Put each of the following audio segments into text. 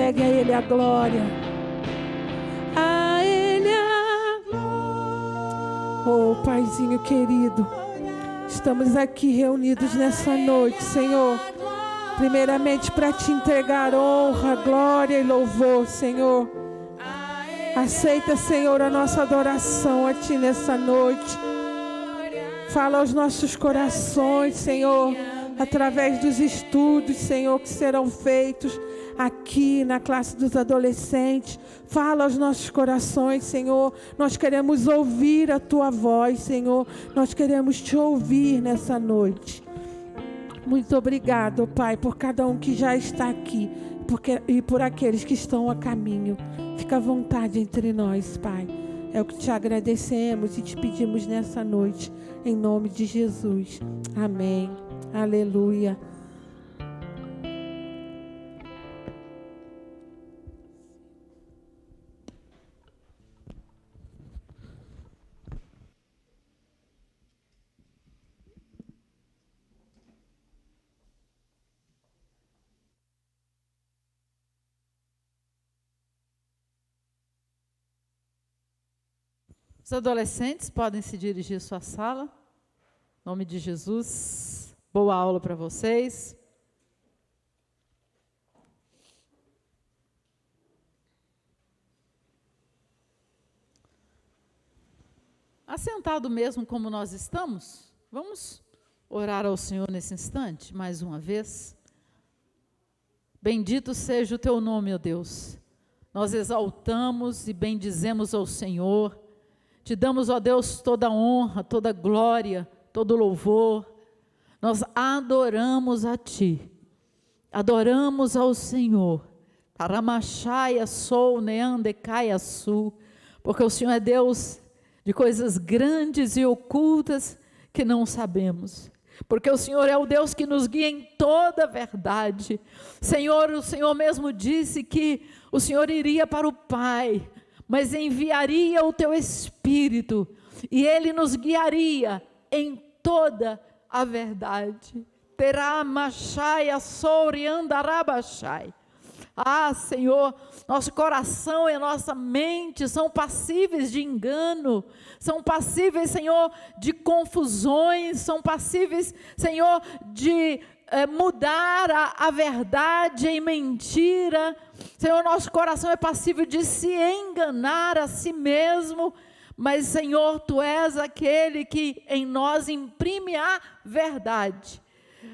Entregue a Ele a glória. A Ele a glória. Oh, Paizinho querido, estamos aqui reunidos nessa noite, Senhor. Primeiramente para te entregar honra, glória e louvor, Senhor. Aceita, Senhor, a nossa adoração a Ti nessa noite. Fala aos nossos corações, Senhor, através dos estudos, Senhor, que serão feitos aqui na classe dos adolescentes. Fala aos nossos corações, Senhor. Nós queremos ouvir a Tua voz, Senhor. Nós queremos Te ouvir nessa noite. Muito obrigado, Pai, por cada um que já está aqui e por aqueles que estão a caminho. Fica à vontade entre nós, Pai. É o que Te agradecemos e Te pedimos nessa noite, em nome de Jesus. Amém. Aleluia. Os adolescentes podem se dirigir à sua sala. Em nome de Jesus. Boa aula para vocês. Assentado mesmo como nós estamos, vamos orar ao Senhor nesse instante, mais uma vez. Bendito seja o Teu nome, ó Deus. Nós exaltamos e bendizemos ao Senhor. Te damos, ó Deus, toda honra, toda glória, todo louvor. Nós adoramos a Ti, adoramos ao Senhor. Aramachaya sou, neandecaia su, porque o Senhor é Deus de coisas grandes e ocultas que não sabemos. Porque o Senhor é o Deus que nos guia em toda a verdade. Senhor, o Senhor mesmo disse que o Senhor iria para o Pai, mas enviaria o Teu Espírito, e Ele nos guiaria em toda a verdade. Terá machai a soriandarabachai. Ah, Senhor, nosso coração e a nossa mente são passíveis de engano, são passíveis, Senhor, de confusões, são passíveis, Senhor, de mudar a verdade em mentira. Senhor, nosso coração é passível de se enganar a si mesmo, mas, Senhor, Tu és aquele que em nós imprime a verdade.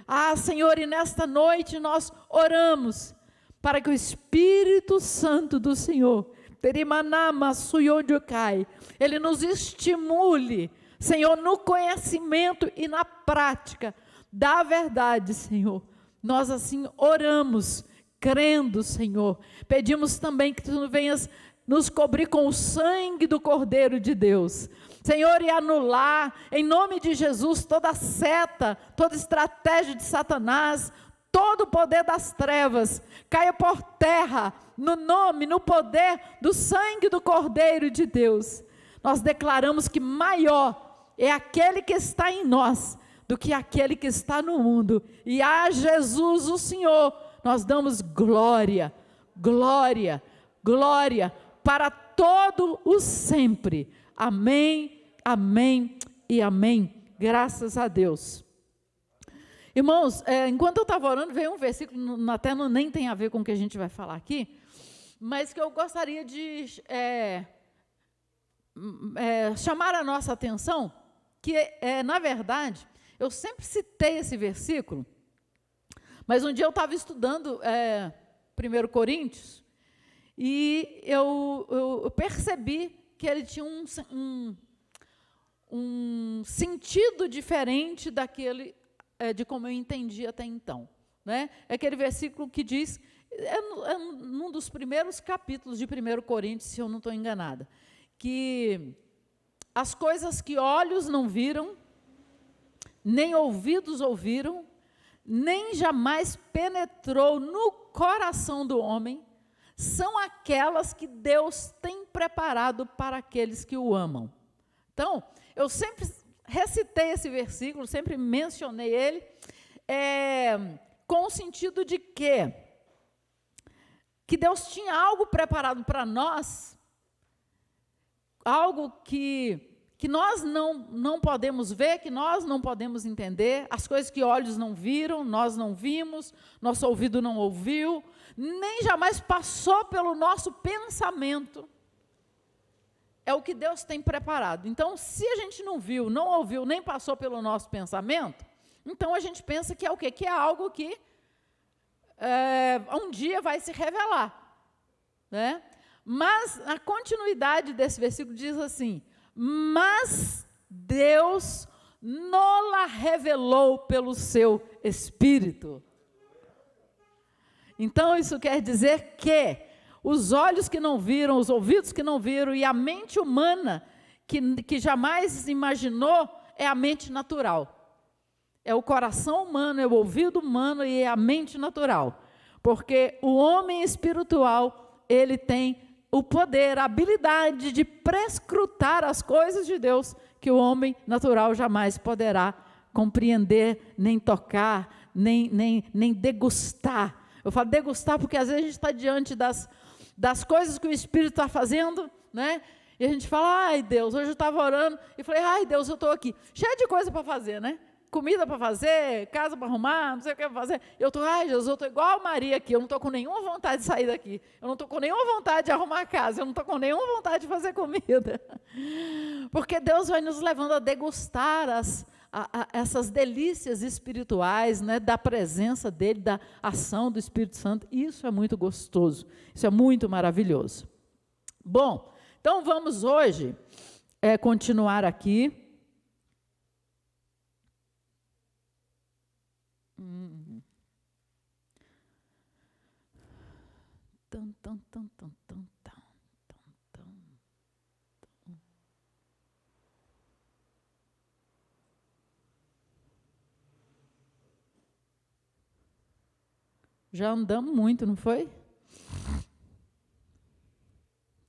Ah, Senhor, e nesta noite nós oramos para que o Espírito Santo do Senhor, Ele nos estimule, Senhor, no conhecimento e na prática da verdade, Senhor. Nós assim oramos, crendo, Senhor. Pedimos também que Tu venhas nos cobrir com o sangue do Cordeiro de Deus, Senhor, e anular, em nome de Jesus, toda seta, toda estratégia de Satanás, todo o poder das trevas, caia por terra, no nome, no poder do sangue do Cordeiro de Deus. Nós declaramos que maior é aquele que está em nós, do que aquele que está no mundo, e a Jesus o Senhor, nós damos glória, glória, glória, para todo o sempre, amém, amém e amém, graças a Deus. Irmãos, enquanto eu estava orando, veio um versículo, até nem tem a ver com o que a gente vai falar aqui, mas que eu gostaria de chamar a nossa atenção, que na verdade, eu sempre citei esse versículo, mas um dia eu estava estudando 1 Coríntios, e eu percebi que ele tinha um sentido diferente daquele, de como eu entendi até então, né? É aquele versículo que diz, num dos primeiros capítulos de 1 Coríntios, se eu não estou enganada, que as coisas que olhos não viram, nem ouvidos ouviram, nem jamais penetrou no coração do homem, são aquelas que Deus tem preparado para aqueles que o amam. Então, eu sempre recitei esse versículo, sempre mencionei ele, com o sentido de que que Deus tinha algo preparado para nós, algo que nós não podemos ver, que nós não podemos entender, as coisas que olhos não viram, nós não vimos, nosso ouvido não ouviu, nem jamais passou pelo nosso pensamento. É o que Deus tem preparado. Então, se a gente não viu, não ouviu, nem passou pelo nosso pensamento, então a gente pensa que é o quê? Que é algo que um dia vai se revelar, né? Mas a continuidade desse versículo diz assim: mas Deus nola revelou pelo seu Espírito. Então isso quer dizer que os olhos que não viram, os ouvidos que não viram e a mente humana que jamais imaginou é a mente natural. É o coração humano, é o ouvido humano e é a mente natural. Porque o homem espiritual, ele tem o poder, a habilidade de prescrutar as coisas de Deus que o homem natural jamais poderá compreender, nem tocar, nem degustar. Eu falo degustar porque às vezes a gente está diante das coisas que o Espírito está fazendo, né? E a gente fala, ai Deus, hoje eu estava orando e falei, ai Deus, eu estou aqui, cheio de coisa para fazer, né? Comida para fazer, casa para arrumar, não sei o que para fazer. Eu estou, ai Jesus, eu estou igual a Maria aqui, eu não estou com nenhuma vontade de sair daqui, eu não estou com nenhuma vontade de arrumar a casa, eu não estou com nenhuma vontade de fazer comida. Porque Deus vai nos levando a degustar essas delícias espirituais, né, da presença dEle, da ação do Espírito Santo. Isso é muito gostoso, isso é muito maravilhoso. Bom, então vamos hoje continuar aqui. Já andamos muito, não foi?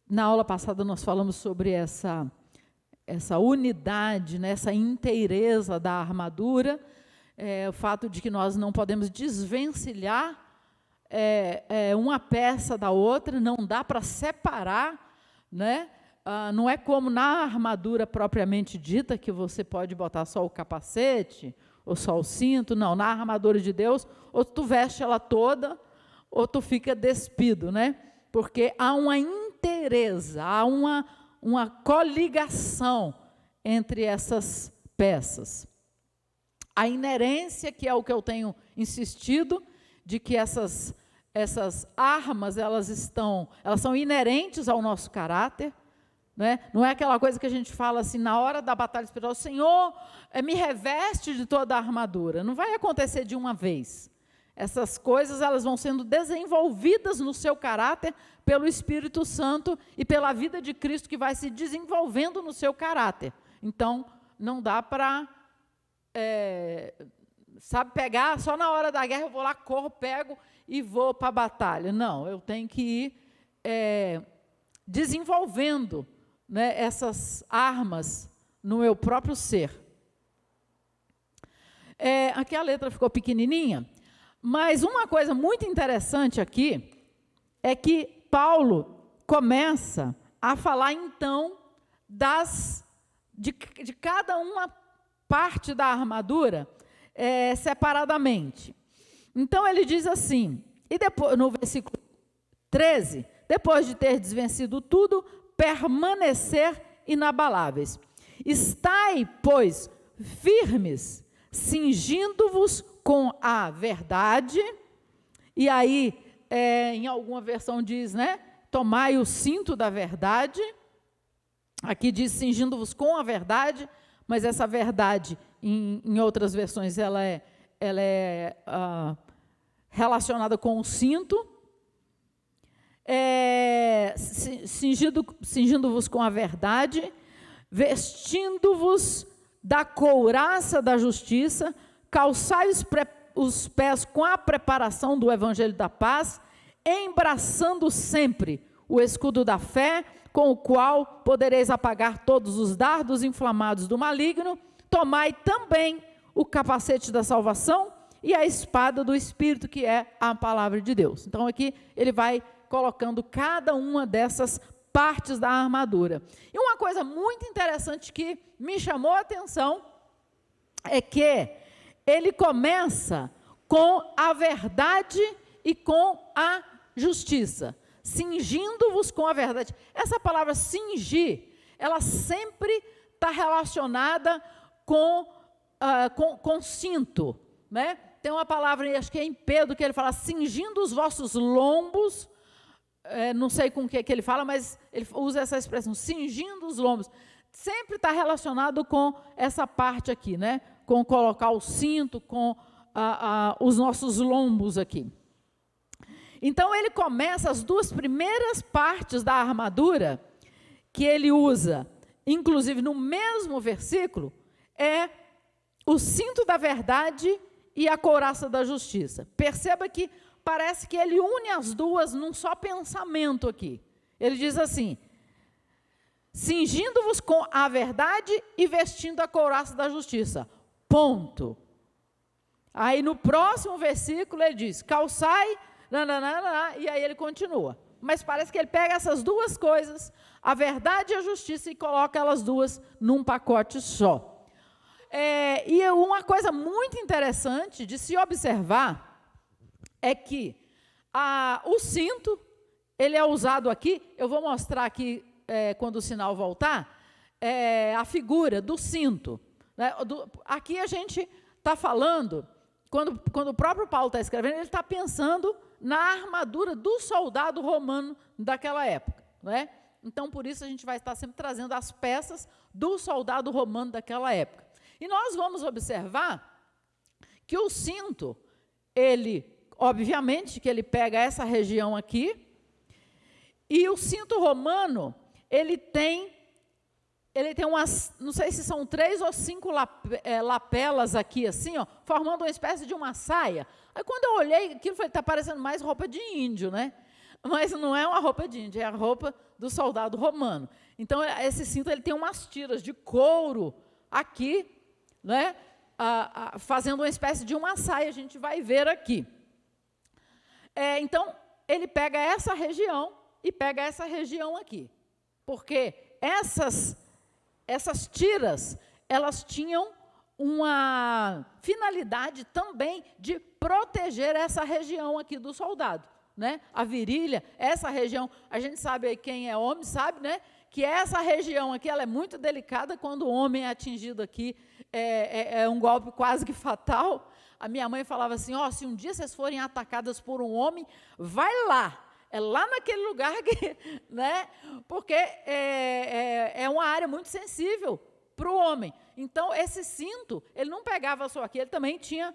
Na aula passada nós falamos sobre essa unidade, né, essa inteireza da armadura, o fato de que nós não podemos desvencilhar uma peça da outra, não dá para separar, né? Não é como na armadura propriamente dita, que você pode botar só o capacete, ou só o cinto. Não, na armadura de Deus, ou tu veste ela toda, ou tu fica despido, né? Porque há uma inteireza, há uma coligação entre essas peças. A inerência, que é o que eu tenho insistido, de que essas armas, elas são inerentes ao nosso caráter, né? Não é aquela coisa que a gente fala assim, na hora da batalha espiritual, Senhor, me reveste de toda a armadura. Não vai acontecer de uma vez. Essas coisas, elas vão sendo desenvolvidas no seu caráter pelo Espírito Santo e pela vida de Cristo que vai se desenvolvendo no seu caráter. Então, não dá para, pegar, só na hora da guerra eu vou lá, corro, pego e vou para a batalha. Não, eu tenho que ir desenvolvendo, né, essas armas no meu próprio ser. Aqui a letra ficou pequenininha, mas uma coisa muito interessante aqui é que Paulo começa a falar então de cada uma parte da armadura separadamente. Então ele diz assim, e depois no versículo 13, depois de ter desvencido tudo, permanecer inabaláveis. Estai, pois, firmes, cingindo-vos com a verdade. E aí, em alguma versão diz, né? Tomai o cinto da verdade. Aqui diz cingindo-vos com a verdade, mas essa verdade, em outras versões, ela é relacionada com o cinto. Cingindo-vos com a verdade, vestindo-vos da couraça da justiça, calçai os pés com a preparação do evangelho da paz, embraçando sempre o escudo da fé, com o qual podereis apagar todos os dardos inflamados do maligno. Tomai também o capacete da salvação e a espada do Espírito, que é a palavra de Deus. Então aqui ele vai colocando cada uma dessas partes da armadura. E uma coisa muito interessante que me chamou a atenção é que ele começa com a verdade e com a justiça, cingindo-vos com a verdade. Essa palavra cingir, ela sempre está relacionada com cinto, né? Tem uma palavra, acho que é em Pedro, que ele fala, cingindo os vossos lombos, não sei com o que ele fala, mas ele usa essa expressão, cingindo os lombos. Sempre está relacionado com essa parte aqui, né? Com colocar o cinto, com os nossos lombos aqui. Então, ele começa as duas primeiras partes da armadura, que ele usa, inclusive no mesmo versículo, é o cinto da verdade e a couraça da justiça. Perceba que parece que ele une as duas num só pensamento aqui. Ele diz assim, cingindo-vos com a verdade e vestindo a couraça da justiça. Ponto. Aí no próximo versículo ele diz, calçai, nananana, e aí ele continua. Mas parece que ele pega essas duas coisas, a verdade e a justiça, e coloca elas duas num pacote só. E uma coisa muito interessante de se observar é que o cinto, ele é usado aqui, eu vou mostrar aqui, quando o sinal voltar, a figura do cinto. Né? Aqui a gente está falando, quando o próprio Paulo está escrevendo, ele está pensando na armadura do soldado romano daquela época. Né? Então, por isso, a gente vai estar sempre trazendo as peças do soldado romano daquela época. E nós vamos observar que o cinto, obviamente, que ele pega essa região aqui, e o cinto romano, ele tem umas, não sei se são 3 ou 5 lapelas aqui, assim, ó, formando uma espécie de uma saia. Aí, quando eu olhei, aquilo está parecendo mais roupa de índio, né? Mas não é uma roupa de índio, é a roupa do soldado romano. Então, esse cinto ele tem umas tiras de couro aqui, né? Fazendo uma espécie de uma saia, a gente vai ver aqui. Então, ele pega essa região e pega essa região aqui. Porque essas tiras, elas tinham uma finalidade também de proteger essa região aqui do soldado. Né? A virilha, essa região, a gente sabe, quem é homem sabe, né? Que essa região aqui, ela é muito delicada, quando o homem é atingido aqui, é um golpe quase que fatal. A minha mãe falava assim, se um dia vocês forem atacadas por um homem, vai lá, é lá naquele lugar, né? Porque é uma área muito sensível para o homem. Então, esse cinto, ele não pegava só aqui, ele também tinha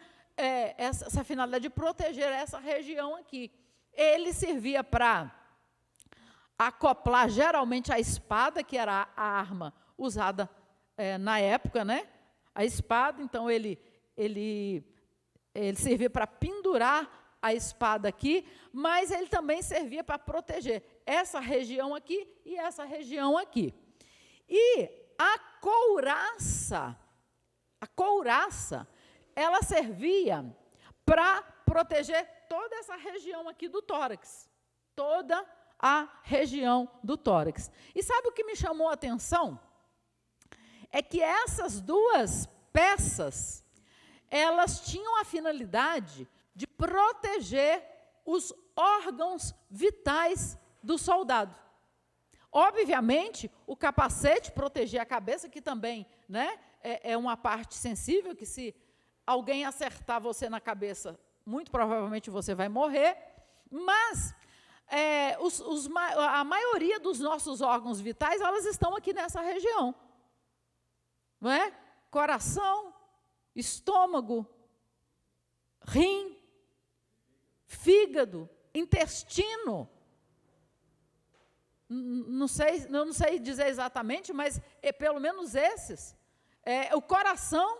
essa finalidade de proteger essa região aqui. Ele servia para acoplar, geralmente, a espada, que era a arma usada na época, né? A espada, então, ele servia para pendurar a espada aqui, mas ele também servia para proteger essa região aqui e essa região aqui. E a couraça, ela servia para proteger toda essa região aqui do tórax, toda a região do tórax. E sabe o que me chamou a atenção? É que essas duas peças, elas tinham a finalidade de proteger os órgãos vitais do soldado. Obviamente, o capacete protegia a cabeça, que também, né, é uma parte sensível, que se alguém acertar você na cabeça, muito provavelmente você vai morrer, mas a maioria dos nossos órgãos vitais, elas estão aqui nessa região. Não é? Coração, estômago, rim, fígado, intestino. Não sei dizer exatamente, mas pelo menos esses. O coração,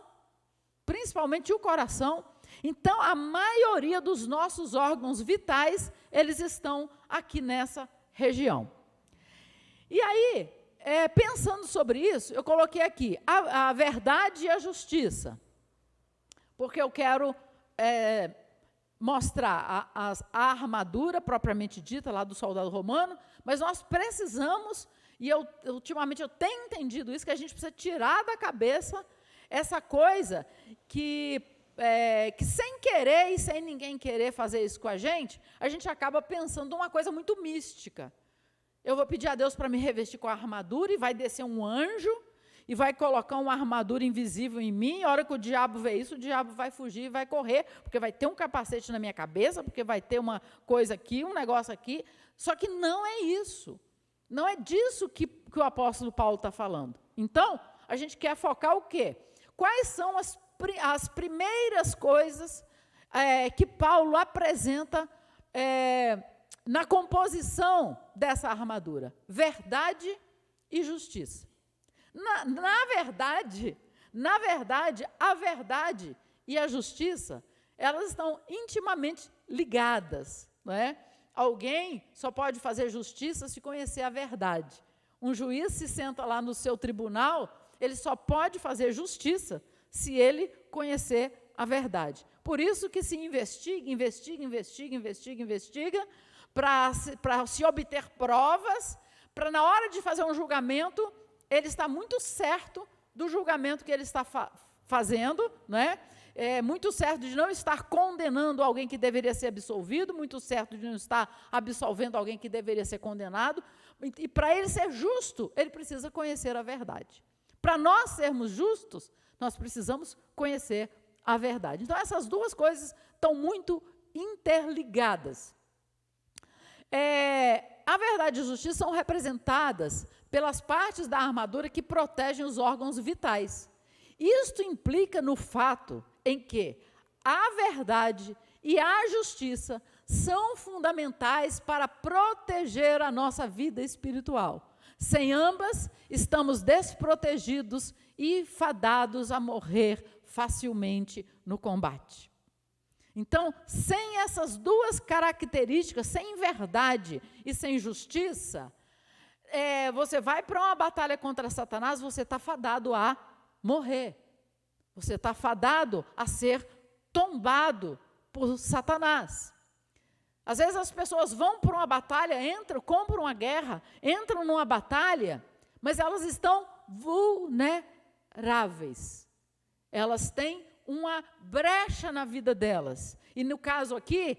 principalmente o coração. Então, a maioria dos nossos órgãos vitais, eles estão aqui nessa região. E aí, pensando sobre isso, eu coloquei aqui a verdade e a justiça, porque eu quero mostrar a armadura propriamente dita lá do soldado romano, mas nós precisamos, e ultimamente eu tenho entendido isso, que a gente precisa tirar da cabeça essa coisa que sem querer e sem ninguém querer fazer isso com a gente acaba pensando uma coisa muito mística. Eu vou pedir a Deus para me revestir com a armadura e vai descer um anjo e vai colocar uma armadura invisível em mim, e a hora que o diabo vê isso, o diabo vai fugir e vai correr, porque vai ter um capacete na minha cabeça, porque vai ter uma coisa aqui, um negócio aqui. Só que não é isso. Não é disso que o apóstolo Paulo está falando. Então, a gente quer focar o quê? Quais são as primeiras coisas que Paulo apresenta na composição dessa armadura? Verdade e justiça. Na verdade, a verdade e a justiça, elas estão intimamente ligadas, não é? Alguém só pode fazer justiça se conhecer a verdade. Um juiz se senta lá no seu tribunal, ele só pode fazer justiça se ele conhecer a verdade. Por isso que se investiga, para se obter provas, para na hora de fazer um julgamento, ele está muito certo do julgamento que ele está fazendo, né? Muito certo de não estar condenando alguém que deveria ser absolvido, muito certo de não estar absolvendo alguém que deveria ser condenado. E para ele ser justo, ele precisa conhecer a verdade. Para nós sermos justos, nós precisamos conhecer a verdade. Então, essas duas coisas estão muito interligadas. A verdade e a justiça são representadas pelas partes da armadura que protegem os órgãos vitais. Isto implica no fato em que a verdade e a justiça são fundamentais para proteger a nossa vida espiritual. Sem ambas, estamos desprotegidos e fadados a morrer facilmente no combate. Então, sem essas duas características, sem verdade e sem justiça, você vai para uma batalha contra Satanás, você está fadado a morrer. Você está fadado a ser tombado por Satanás. Às vezes as pessoas vão para uma batalha, compram uma guerra, entram numa batalha, mas elas estão vulneráveis. Elas têm uma brecha na vida delas. E no caso aqui,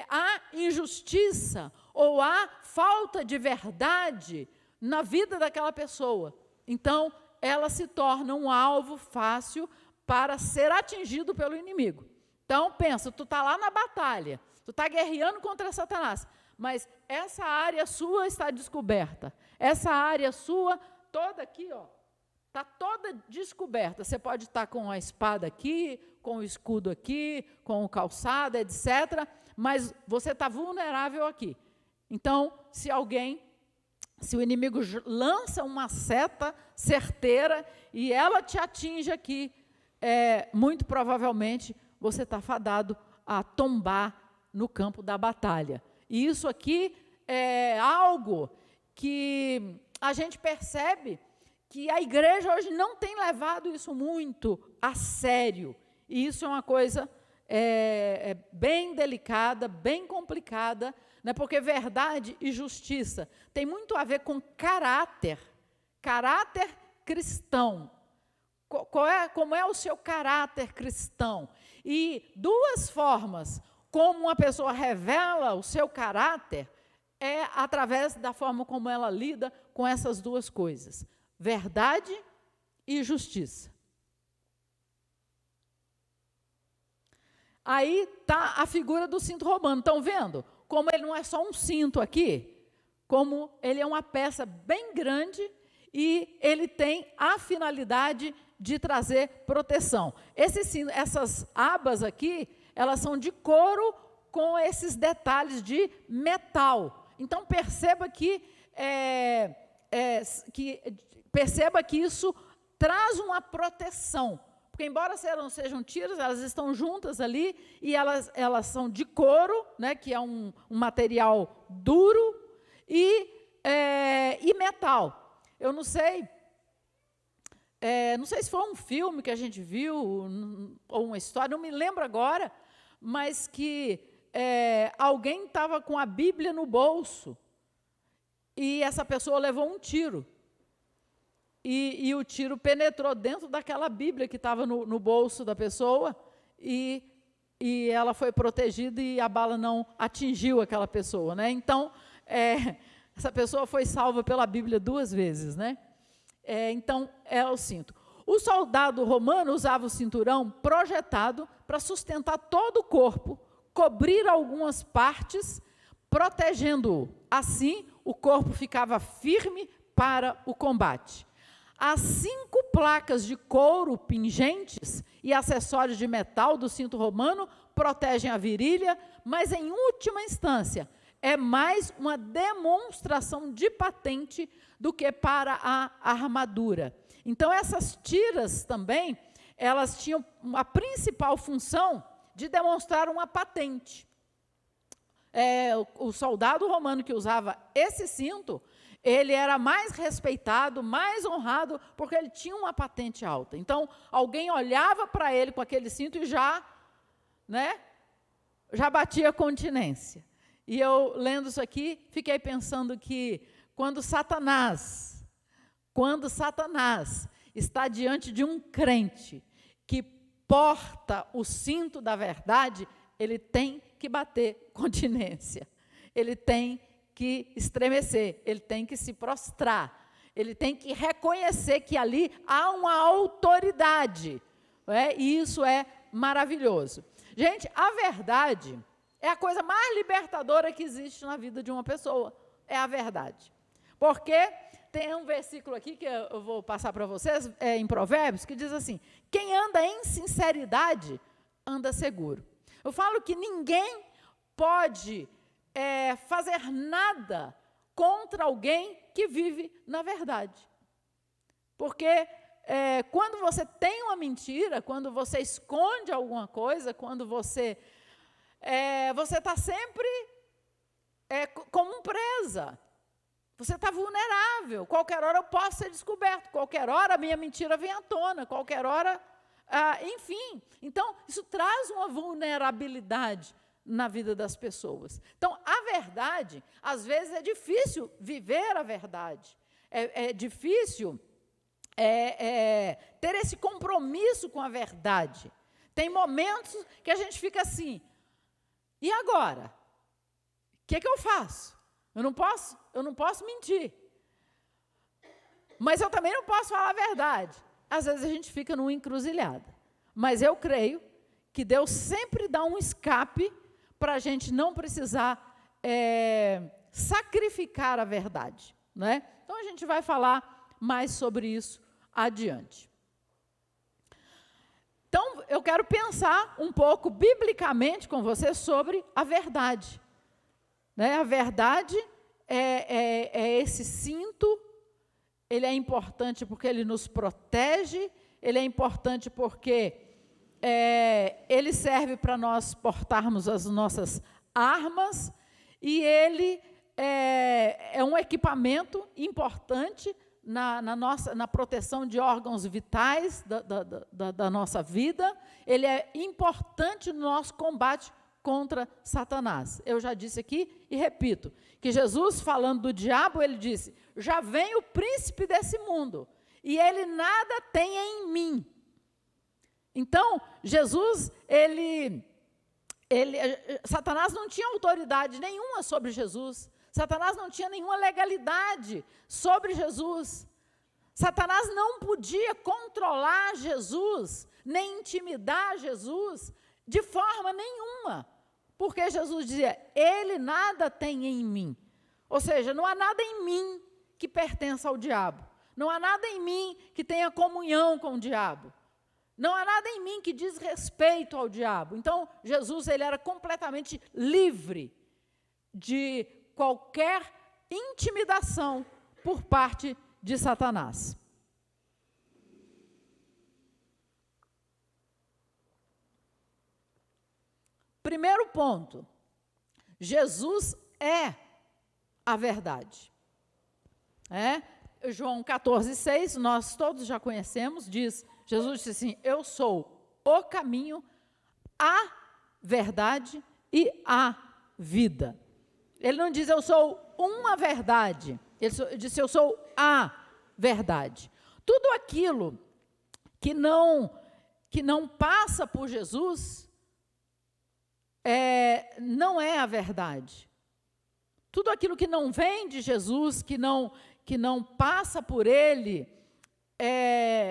a injustiça ou a falta de verdade na vida daquela pessoa. Então, ela se torna um alvo fácil para ser atingido pelo inimigo. Então, pensa, tu está lá na batalha, tu está guerreando contra Satanás, mas essa área sua está descoberta. Essa área sua, toda aqui, está toda descoberta. Você pode estar com a espada aqui, com o escudo aqui, com o calçado, etc., mas você está vulnerável aqui. Então, se o inimigo lança uma seta certeira e ela te atinge aqui, muito provavelmente você está fadado a tombar no campo da batalha. E isso aqui é algo que a gente percebe que a igreja hoje não tem levado isso muito a sério. E isso é uma coisa bem delicada, bem complicada, né? Porque verdade e justiça tem muito a ver com caráter cristão. Como é o seu caráter cristão? E duas formas como uma pessoa revela o seu caráter é através da forma como ela lida com essas duas coisas: verdade e justiça. Aí está a figura do cinto romano. Estão vendo? Como ele não é só um cinto aqui, como ele é uma peça bem grande e ele tem a finalidade de trazer proteção. Essas abas aqui, elas são de couro com esses detalhes de metal. Então, perceba que isso traz uma proteção. Porque, embora não sejam tiras, elas estão juntas ali e elas são de couro, né, que é um material duro, e metal. Eu não sei se foi um filme que a gente viu, ou uma história, não me lembro agora, mas que alguém estava com a Bíblia no bolso e essa pessoa levou um tiro. E o tiro penetrou dentro daquela Bíblia que estava no bolso da pessoa e ela foi protegida e a bala não atingiu aquela pessoa, né? Então, essa pessoa foi salva pela Bíblia 2 vezes, né? Então, é o cinto. O soldado romano usava o cinturão projetado para sustentar todo o corpo, cobrir algumas partes, protegendo-o. Assim, o corpo ficava firme para o combate. As 5 placas de couro pingentes e acessórios de metal do cinto romano protegem a virilha, mas, em última instância, é mais uma demonstração de patente do que para a armadura. Então, essas tiras também, elas tinham a principal função de demonstrar uma patente. O soldado romano que usava esse cinto, ele era mais respeitado, mais honrado, porque ele tinha uma patente alta. Então, alguém olhava para ele com aquele cinto e já batia continência. E eu, lendo isso aqui, fiquei pensando que quando Satanás está diante de um crente que porta o cinto da verdade, ele tem que bater continência, ele tem que estremecer, ele tem que se prostrar, ele tem que reconhecer que ali há uma autoridade, e isso é maravilhoso. Gente, a verdade é a coisa mais libertadora que existe na vida de uma pessoa, é a verdade. Porque tem um versículo aqui que eu vou passar para vocês, em Provérbios, que diz assim: quem anda em sinceridade, anda seguro. Eu falo que ninguém pode fazer nada contra alguém que vive na verdade. Porque quando você tem uma mentira, quando você esconde alguma coisa, quando você está sempre como presa. Você está vulnerável. Qualquer hora eu posso ser descoberto. Qualquer hora a minha mentira vem à tona. Qualquer hora, enfim. Então, isso traz uma vulnerabilidade na vida das pessoas. Então, a verdade, às vezes é difícil viver a verdade. É difícil ter esse compromisso com a verdade. Tem momentos que a gente fica assim, e agora? O que eu faço? Eu não posso mentir. Mas eu também não posso falar a verdade. Às vezes a gente fica numa encruzilhada. Mas eu creio que Deus sempre dá um escape para a gente não precisar sacrificar a verdade, né? Então a gente vai falar mais sobre isso adiante. Então eu quero pensar um pouco biblicamente com você sobre a verdade. A verdade é esse cinto, ele é importante porque ele nos protege, ele é importante porque ele serve para nós portarmos as nossas armas, e ele é um equipamento importante na proteção de órgãos vitais da nossa vida, ele é importante no nosso combate contra Satanás. Eu já disse aqui e repito, que Jesus, falando do diabo, ele disse: já vem o príncipe desse mundo, e ele nada tem em mim. Então, Jesus, Satanás não tinha autoridade nenhuma sobre Jesus, Satanás não tinha nenhuma legalidade sobre Jesus, Satanás não podia controlar Jesus, nem intimidar Jesus, de forma nenhuma, porque Jesus dizia: ele nada tem em mim. Ou seja, não há nada em mim que pertença ao diabo. Não há nada em mim que tenha comunhão com o diabo. Não há nada em mim que diz respeito ao diabo. Então, Jesus, ele era completamente livre de qualquer intimidação por parte de Satanás. Primeiro ponto, Jesus é a verdade. João 14,6, nós todos já conhecemos, Jesus disse assim: eu sou o caminho, a verdade e a vida. Ele não diz eu sou uma verdade, ele disse eu sou a verdade. Tudo aquilo que não passa por Jesus não é a verdade. Tudo aquilo que não vem de Jesus, que não passa por ele,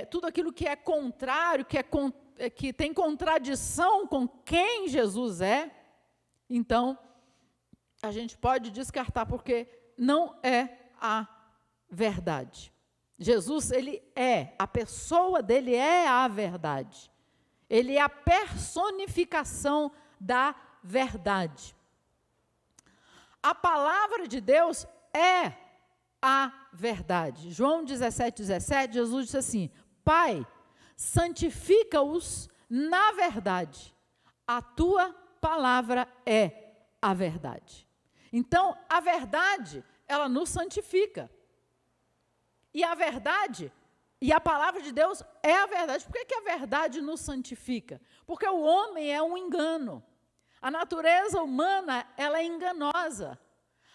tudo aquilo que é contrário, que tem contradição com quem Jesus é, então a gente pode descartar, porque não é a verdade. Jesus, a pessoa dele é a verdade. Ele é a personificação da verdade. A palavra de Deus é a verdade. João 17:17, Jesus disse assim: Pai, santifica-os na verdade. A tua palavra é a verdade. Então, a verdade, ela nos santifica. E a verdade, e a palavra de Deus é a verdade. Por que a verdade nos santifica? Porque o homem é um engano. A natureza humana, ela é enganosa.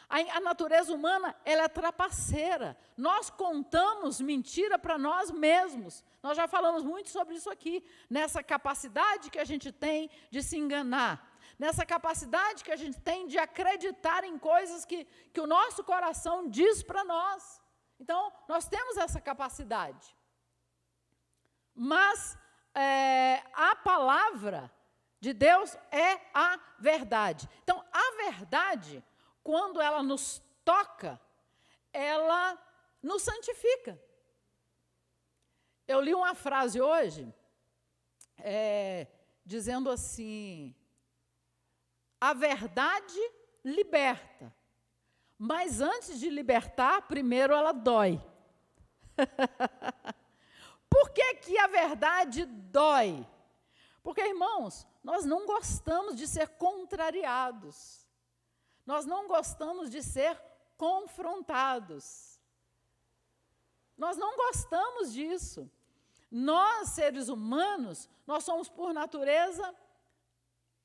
A natureza humana, ela é trapaceira. Nós contamos mentira para nós mesmos. Nós já falamos muito sobre isso aqui, nessa capacidade que a gente tem de se enganar, nessa capacidade que a gente tem de acreditar em coisas que o nosso coração diz para nós. Então, nós temos essa capacidade. Mas a palavra de Deus é a verdade. Então, a verdade, quando ela nos toca, ela nos santifica. Eu li uma frase hoje, dizendo assim: a verdade liberta, mas antes de libertar, primeiro ela dói. Por que a verdade dói? Porque, irmãos, nós não gostamos de ser contrariados. Nós não gostamos de ser confrontados. Nós não gostamos disso. Nós, seres humanos, nós somos, por natureza,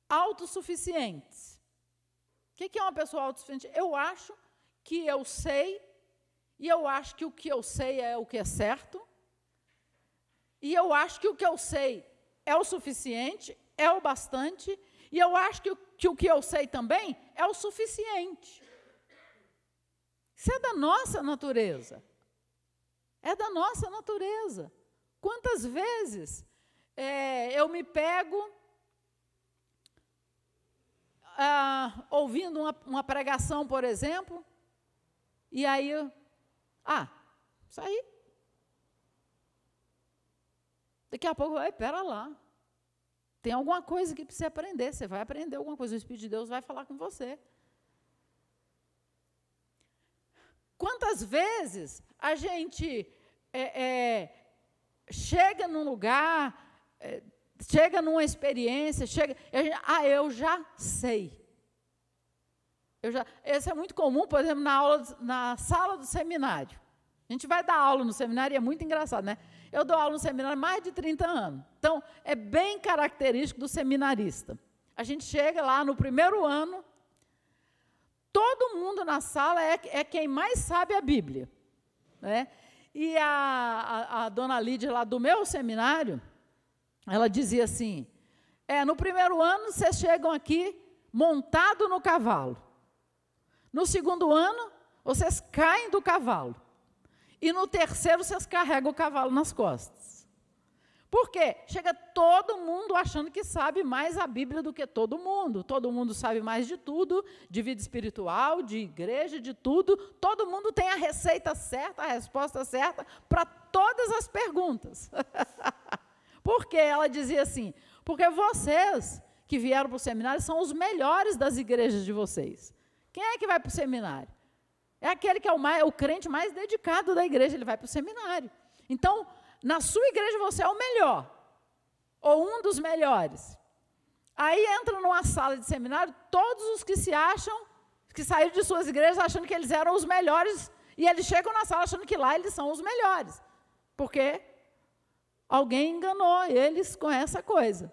autossuficientes. O que é uma pessoa autossuficiente? Eu acho que eu sei, e eu acho que o que eu sei é o que é certo, e eu acho que o que eu sei é o suficiente, é o bastante, e eu acho que o que eu sei também é o suficiente. Isso é da nossa natureza. É da nossa natureza. Quantas vezes eu me pego ouvindo uma pregação, por exemplo, e aí, isso aí. Daqui a pouco, pera lá. Tem alguma coisa que precisa aprender. Você vai aprender alguma coisa. O Espírito de Deus vai falar com você. Quantas vezes a gente chega num lugar, chega numa experiência, eu já sei. Isso é muito comum, por exemplo, na sala do seminário. A gente vai dar aula no seminário e é muito engraçado, né? Eu dou aula no seminário há mais de 30 anos. Então, é bem característico do seminarista. A gente chega lá no primeiro ano, todo mundo na sala é quem mais sabe a Bíblia, né? E a dona Lídia, lá do meu seminário, ela dizia assim, no primeiro ano vocês chegam aqui montado no cavalo. No segundo ano, vocês caem do cavalo. E no terceiro, vocês carregam o cavalo nas costas. Por quê? Chega todo mundo achando que sabe mais a Bíblia do que todo mundo. Todo mundo sabe mais de tudo, de vida espiritual, de igreja, de tudo. Todo mundo tem a receita certa, a resposta certa para todas as perguntas. Por quê? Ela dizia assim, porque vocês que vieram para o seminário são os melhores das igrejas de vocês. Quem é que vai para o seminário? É aquele que é o crente mais dedicado da igreja, ele vai para o seminário. Então, na sua igreja você é o melhor, ou um dos melhores. Aí entra numa sala de seminário, todos os que se acham, que saíram de suas igrejas achando que eles eram os melhores, e eles chegam na sala achando que lá eles são os melhores. Porque alguém enganou eles com essa coisa.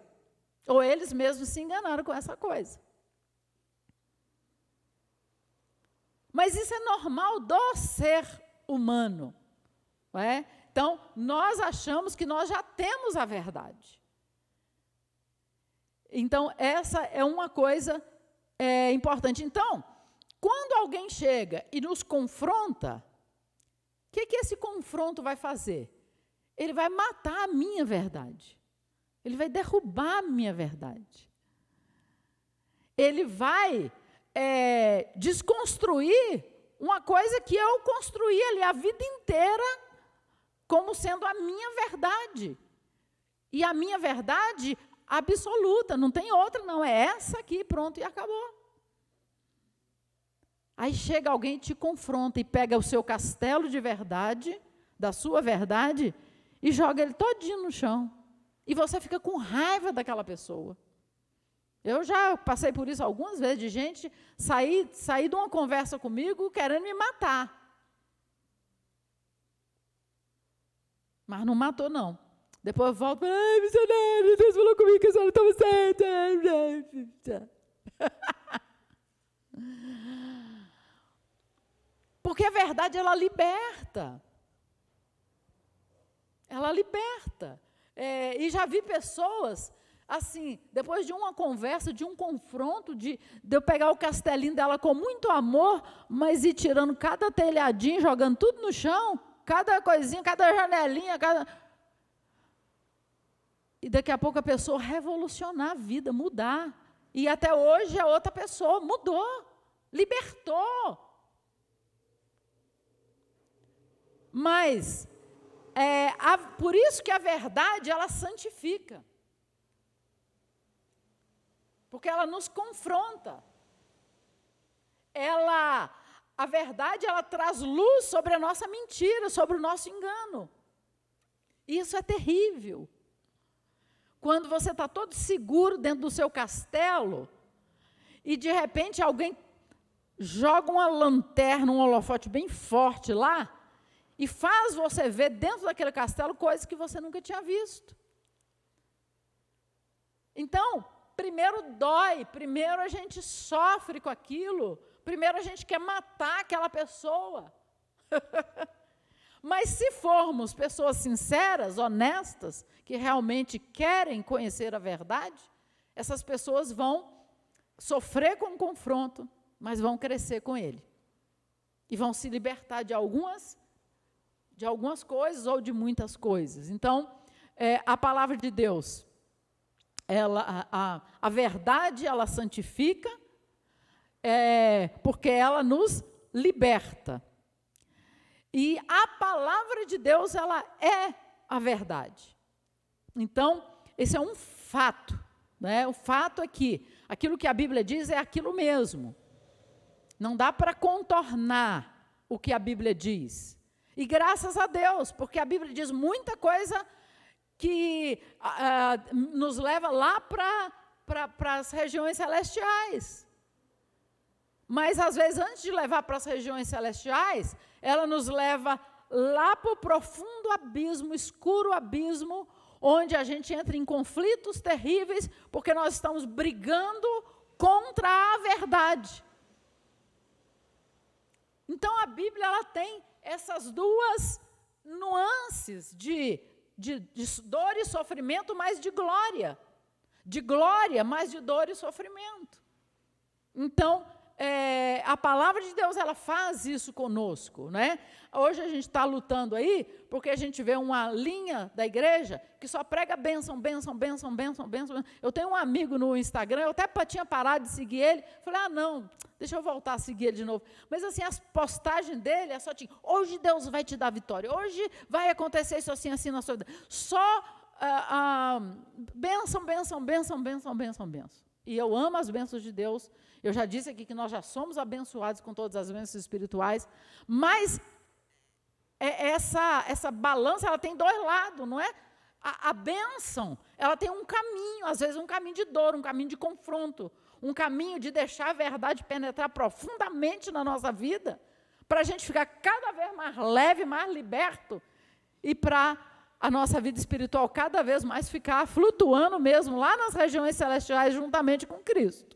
Ou eles mesmos se enganaram com essa coisa. Mas isso é normal do ser humano, não é? Então, nós achamos que nós já temos a verdade. Então, essa é uma coisa importante. Então, quando alguém chega e nos confronta, o que esse confronto vai fazer? Ele vai matar a minha verdade. Ele vai derrubar a minha verdade. Ele vai desconstruir uma coisa que eu construí ali a vida inteira como sendo a minha verdade. E a minha verdade absoluta, não tem outra não, é essa aqui, pronto, e acabou. Aí chega alguém e te confronta e pega o seu castelo de verdade, da sua verdade, e joga ele todinho no chão. E você fica com raiva daquela pessoa. Eu já passei por isso algumas vezes, de gente sair de uma conversa comigo querendo me matar. Mas não matou, não. Depois eu volto, ai, missionário, Deus falou comigo que a senhora estava certa. Porque a verdade, ela liberta. Ela liberta. E já vi pessoas, assim, depois de uma conversa, de um confronto, de eu pegar o castelinho dela com muito amor, mas ir tirando cada telhadinho, jogando tudo no chão, cada coisinha, cada janelinha, E daqui a pouco a pessoa revolucionar a vida, mudar. E até hoje a outra pessoa mudou, libertou. Mas, por isso que a verdade, ela santifica. Porque ela nos confronta. A verdade, ela traz luz sobre a nossa mentira, sobre o nosso engano. E isso é terrível. Quando você está todo seguro dentro do seu castelo, e de repente alguém joga uma lanterna, um holofote bem forte lá, e faz você ver dentro daquele castelo coisas que você nunca tinha visto. Então, primeiro dói, primeiro a gente sofre com aquilo, primeiro a gente quer matar aquela pessoa. Mas se formos pessoas sinceras, honestas, que realmente querem conhecer a verdade, essas pessoas vão sofrer com o confronto, mas vão crescer com ele. E vão se libertar de algumas coisas ou de muitas coisas. Então, a palavra de Deus, a verdade, ela santifica, porque ela nos liberta. E a palavra de Deus, ela é a verdade. Então, esse é um fato, né? O fato é que aquilo que a Bíblia diz é aquilo mesmo. Não dá para contornar o que a Bíblia diz. E graças a Deus, porque a Bíblia diz muita coisa que nos leva lá para as regiões celestiais. Mas, às vezes, antes de levar para as regiões celestiais, ela nos leva lá para o profundo abismo, escuro abismo, onde a gente entra em conflitos terríveis, porque nós estamos brigando contra a verdade. Então, a Bíblia, ela tem essas duas nuances de dor e sofrimento, mas de glória. De glória, mas de dor e sofrimento. Então, a palavra de Deus, ela faz isso conosco, né? Hoje a gente está lutando aí, porque a gente vê uma linha da igreja que só prega bênção, bênção, bênção, bênção, bênção. Eu tenho um amigo no Instagram, eu até tinha parado de seguir ele, falei, não, deixa eu voltar a seguir ele de novo. Mas assim, as postagens dele é só tipo, hoje Deus vai te dar vitória, hoje vai acontecer isso assim, assim na sua vida. Só bênção, bênção, bênção, bênção, bênção, bênção. E eu amo as bênçãos de Deus. Eu já disse aqui que nós já somos abençoados com todas as bênçãos espirituais, mas essa balança, ela tem dois lados, não é? A bênção, ela tem um caminho, às vezes um caminho de dor, um caminho de confronto, um caminho de deixar a verdade penetrar profundamente na nossa vida, para a gente ficar cada vez mais leve, mais liberto, e para a nossa vida espiritual cada vez mais ficar flutuando mesmo lá nas regiões celestiais juntamente com Cristo.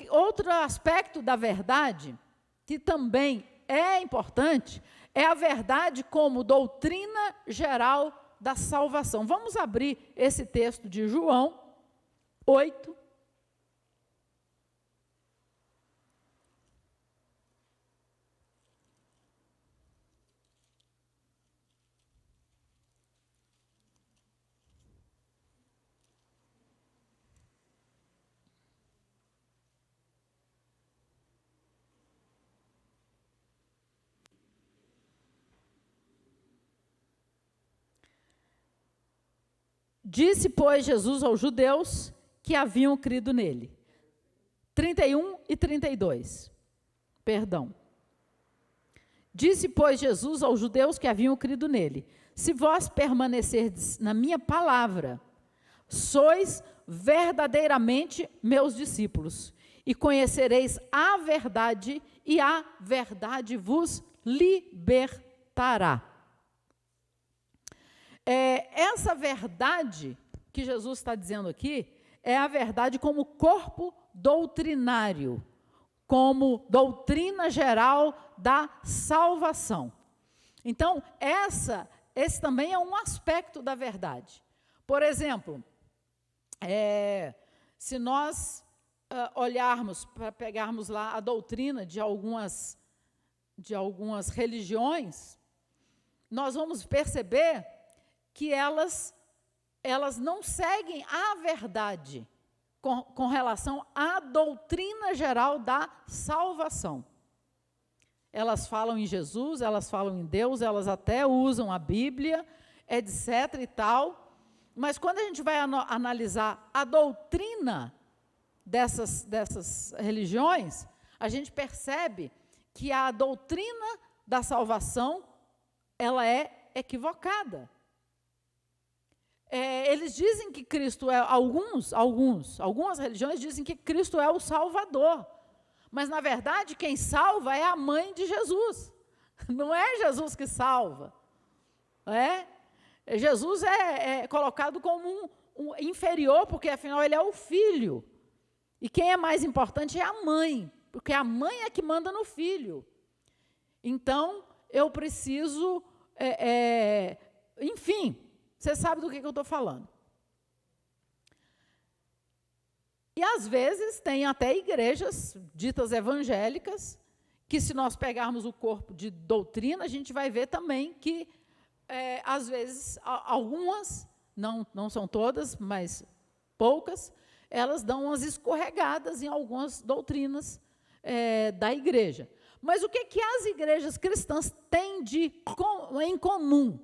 Outro aspecto da verdade, que também é importante, é a verdade como doutrina geral da salvação. Vamos abrir esse texto de João 8. Disse, pois, Jesus aos judeus que haviam crido nele. 31 e 32. Perdão. Disse, pois, Jesus aos judeus que haviam crido nele: se vós permanecerdes na minha palavra, sois verdadeiramente meus discípulos, e conhecereis a verdade, e a verdade vos libertará. Essa verdade que Jesus está dizendo aqui é a verdade como corpo doutrinário, como doutrina geral da salvação. Então, esse também é um aspecto da verdade. Por exemplo, se nós olharmos, para pegarmos lá a doutrina de algumas religiões, nós vamos perceber que elas não seguem a verdade com relação à doutrina geral da salvação. Elas falam em Jesus, elas falam em Deus, elas até usam a Bíblia, etc. e tal, mas quando a gente vai analisar a doutrina dessas religiões, a gente percebe que a doutrina da salvação, ela é equivocada. Eles dizem que Cristo é, algumas religiões dizem que Cristo é o Salvador, mas na verdade quem salva é a mãe de Jesus, não é Jesus que salva. Jesus é colocado como um inferior, porque afinal ele é o filho, e quem é mais importante é a mãe, porque a mãe é que manda no filho. Então eu preciso, enfim, você sabe do que eu estou falando. E às vezes tem até igrejas ditas evangélicas, que se nós pegarmos o corpo de doutrina, a gente vai ver também que, às vezes, algumas, não são todas, mas poucas, elas dão umas escorregadas em algumas doutrinas da igreja. Mas o que as igrejas cristãs têm em comum,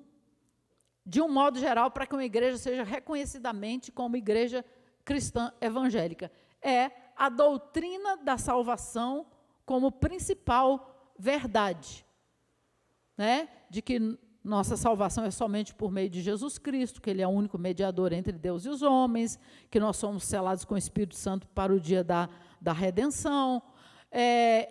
de um modo geral, para que uma igreja seja reconhecidamente como igreja cristã evangélica? É a doutrina da salvação como principal verdade, né? De que nossa salvação é somente por meio de Jesus Cristo, que Ele é o único mediador entre Deus e os homens, que nós somos selados com o Espírito Santo para o dia da redenção.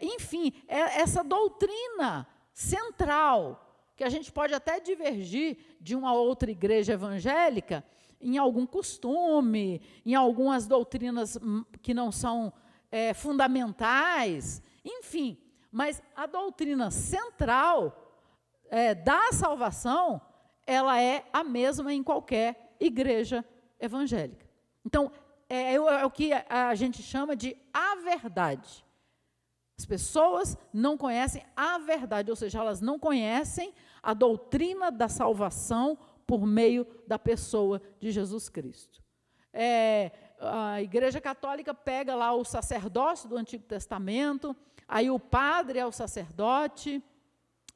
Enfim, essa doutrina central, que a gente pode até divergir de uma outra igreja evangélica em algum costume, em algumas doutrinas que não são fundamentais, enfim, mas a doutrina central da salvação, ela é a mesma em qualquer igreja evangélica. Então, é o que a gente chama de a verdade. As pessoas não conhecem a verdade, ou seja, elas não conhecem a doutrina da salvação por meio da pessoa de Jesus Cristo. A Igreja Católica pega lá o sacerdócio do Antigo Testamento, aí o padre é o sacerdote,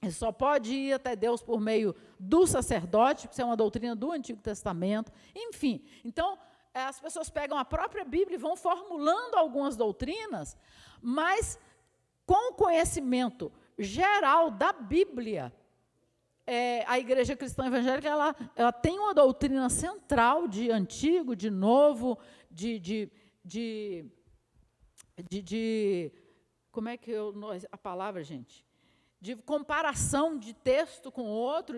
ele só pode ir até Deus por meio do sacerdote, porque isso é uma doutrina do Antigo Testamento, enfim. Então, as pessoas pegam a própria Bíblia e vão formulando algumas doutrinas, mas com o conhecimento geral da Bíblia, a Igreja Cristã Evangélica ela tem uma doutrina central de antigo, de novo, como é que a palavra, gente? de comparação de texto com outro,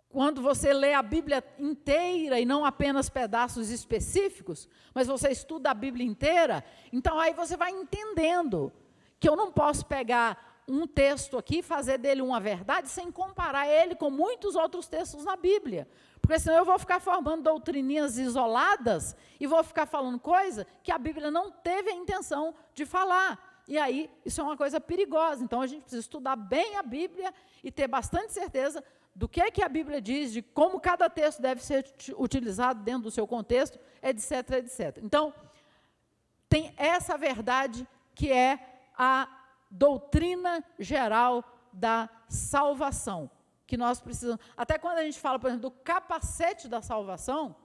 quando você lê a Bíblia inteira e não apenas pedaços específicos, mas você estuda a Bíblia inteira, então aí você vai entendendo que eu não posso pegar um texto aqui e fazer dele uma verdade sem comparar ele com muitos outros textos na Bíblia. Porque senão eu vou ficar formando doutrininhas isoladas e vou ficar falando coisa que a Bíblia não teve a intenção de falar. E aí, isso é uma coisa perigosa. Então, a gente precisa estudar bem a Bíblia e ter bastante certeza do que a Bíblia diz, de como cada texto deve ser utilizado dentro do seu contexto, etc, etc. Então, tem essa verdade que é a doutrina geral da salvação, que nós precisamos. Até quando a gente fala, por exemplo, do capacete da salvação,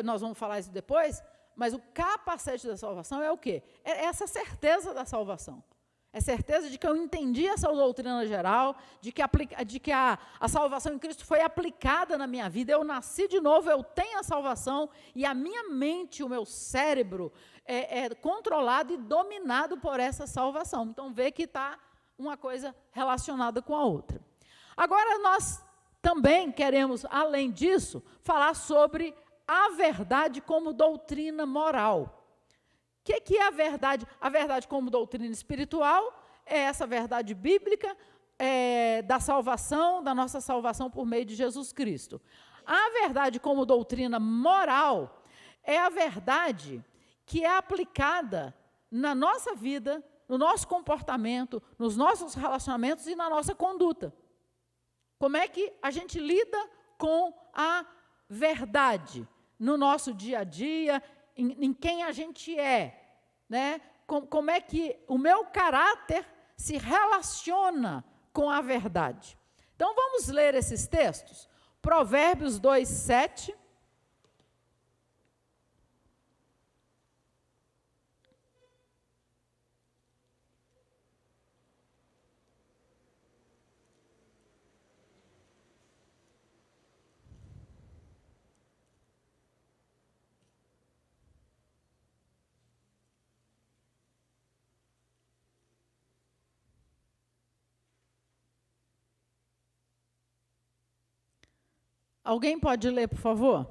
nós vamos falar isso depois, mas o capacete da salvação é o quê? É essa certeza da salvação. É certeza de que eu entendi essa doutrina geral, de que a salvação em Cristo foi aplicada na minha vida, eu nasci de novo, eu tenho a salvação, e a minha mente, o meu cérebro, é controlado e dominado por essa salvação. Então, vê que está uma coisa relacionada com a outra. Agora, nós também queremos, além disso, falar sobre a verdade como doutrina moral. O que é a verdade? A verdade como doutrina espiritual é essa verdade bíblica da salvação, da nossa salvação por meio de Jesus Cristo. A verdade como doutrina moral é a verdade que é aplicada na nossa vida, no nosso comportamento, nos nossos relacionamentos e na nossa conduta. Como é que a gente lida com a verdade no nosso dia a dia, em quem a gente é, né? Como é que o meu caráter se relaciona com a verdade. Então, vamos ler esses textos. Provérbios 2, 7. Alguém pode ler, por favor?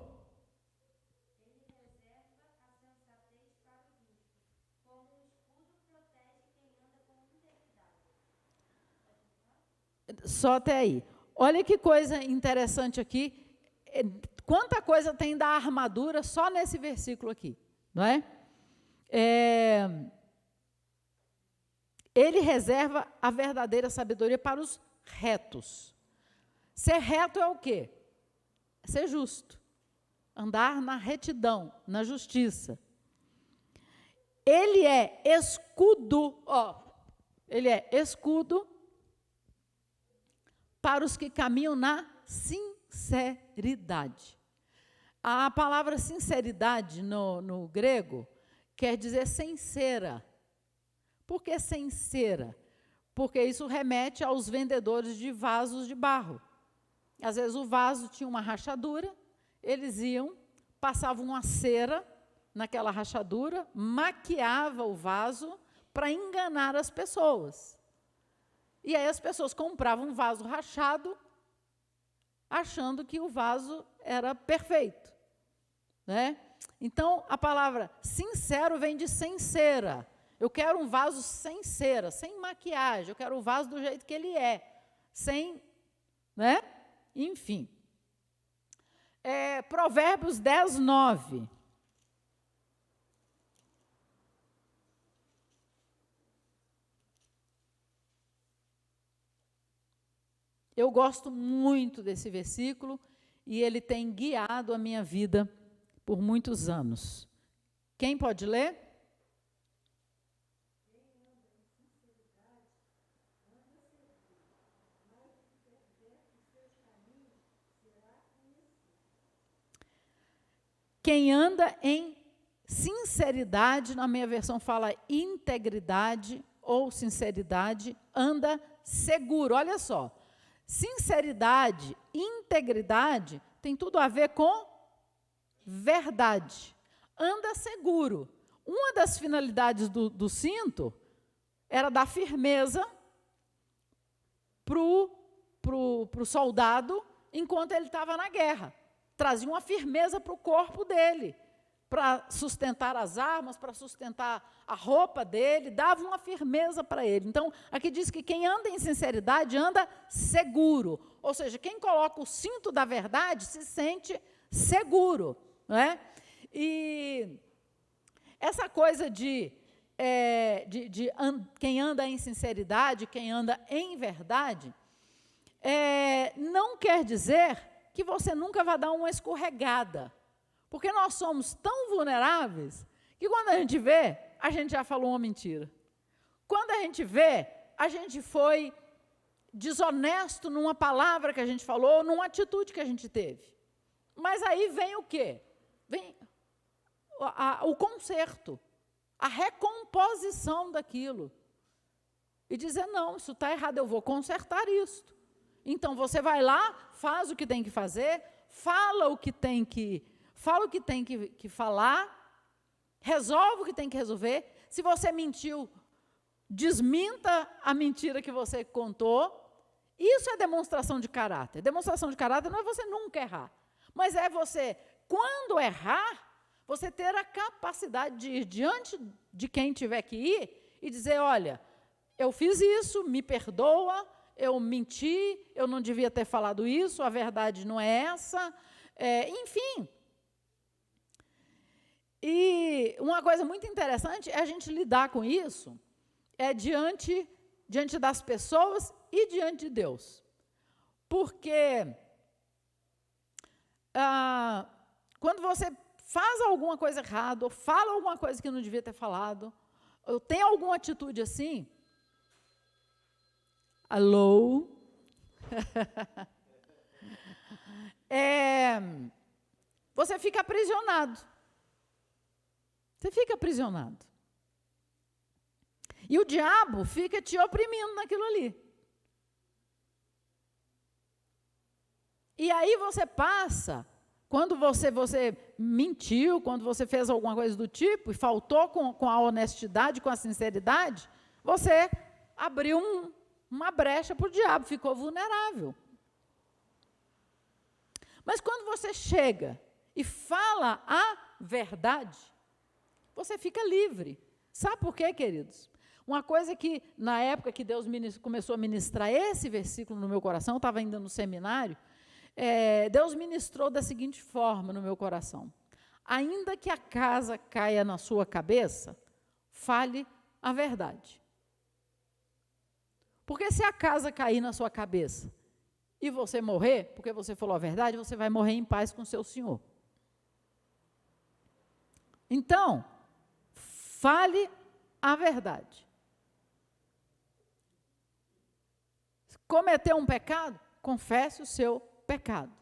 Ele reserva a sensatez para o justo, como um escudo protege quem anda com integridade. Só até aí. Olha que coisa interessante aqui. Quanta coisa tem da armadura só nesse versículo aqui, não é? Ele reserva a verdadeira sabedoria para os retos. Ser reto é o quê? Ser justo, andar na retidão, na justiça. Ele é escudo, ele é escudo para os que caminham na sinceridade. A palavra sinceridade no grego quer dizer sincera. Por que sincera? Porque isso remete aos vendedores de vasos de barro. Às vezes o vaso tinha uma rachadura, eles passavam uma cera naquela rachadura, maquiava o vaso para enganar as pessoas. E aí as pessoas compravam um vaso rachado, achando que o vaso era perfeito, né? Então, a palavra sincero vem de sem cera. Eu quero um vaso sem cera, sem maquiagem, eu quero o vaso do jeito que ele é, sem, né? Enfim, Provérbios 10, 9. Eu gosto muito desse versículo e ele tem guiado a minha vida por muitos anos. Quem pode ler? Quem anda em sinceridade, na minha versão fala integridade ou sinceridade, anda seguro. Olha só, sinceridade, integridade, tem tudo a ver com verdade. Anda seguro. uma das finalidades do cinto era dar firmeza pro soldado enquanto ele estava na guerra. Trazia uma firmeza para o corpo dele, para sustentar as armas, para sustentar a roupa dele, dava uma firmeza para ele. Então, aqui diz que quem anda em sinceridade anda seguro. Ou seja, quem coloca o cinto da verdade se sente seguro. Não é? E essa coisa de quem anda em sinceridade, quem anda em verdade, não quer dizer que você nunca vai dar uma escorregada. Porque nós somos tão vulneráveis que quando a gente vê, a gente já falou uma mentira. Quando a gente vê, a gente foi desonesto numa palavra que a gente falou, numa atitude que a gente teve. Mas aí vem o quê? Vem o conserto, a recomposição daquilo. E dizer, não, isso está errado, eu vou consertar isso. Então, você vai lá, faz o que tem que fazer, fala o que tem que falar, resolve o que tem que resolver. Se você mentiu, desminta a mentira que você contou. Isso é demonstração de caráter. Demonstração de caráter não é você nunca errar, mas é você, quando errar, você ter a capacidade de ir diante de quem tiver que ir e dizer, olha, eu fiz isso, me perdoa, eu menti, eu não devia ter falado isso, a verdade não é essa, enfim. E uma coisa muito interessante é a gente lidar com isso diante das pessoas e diante de Deus. Porque quando você faz alguma coisa errada, ou fala alguma coisa que não devia ter falado, ou tem alguma atitude assim, alô? Você fica aprisionado. Você fica aprisionado. E o diabo fica te oprimindo naquilo ali. E aí você passa, quando você mentiu, quando você fez alguma coisa do tipo, e faltou com a honestidade, com a sinceridade, você abriu uma brecha para o diabo, ficou vulnerável. Mas quando você chega e fala a verdade, você fica livre. Sabe por quê, queridos? Uma coisa que, na época que Deus começou a ministrar esse versículo no meu coração, eu estava ainda no seminário, Deus ministrou da seguinte forma no meu coração: ainda que a casa caia na sua cabeça, fale a verdade. Porque se a casa cair na sua cabeça e você morrer, porque você falou a verdade, você vai morrer em paz com o seu Senhor. Então, fale a verdade. Cometeu um pecado? Confesse o seu pecado.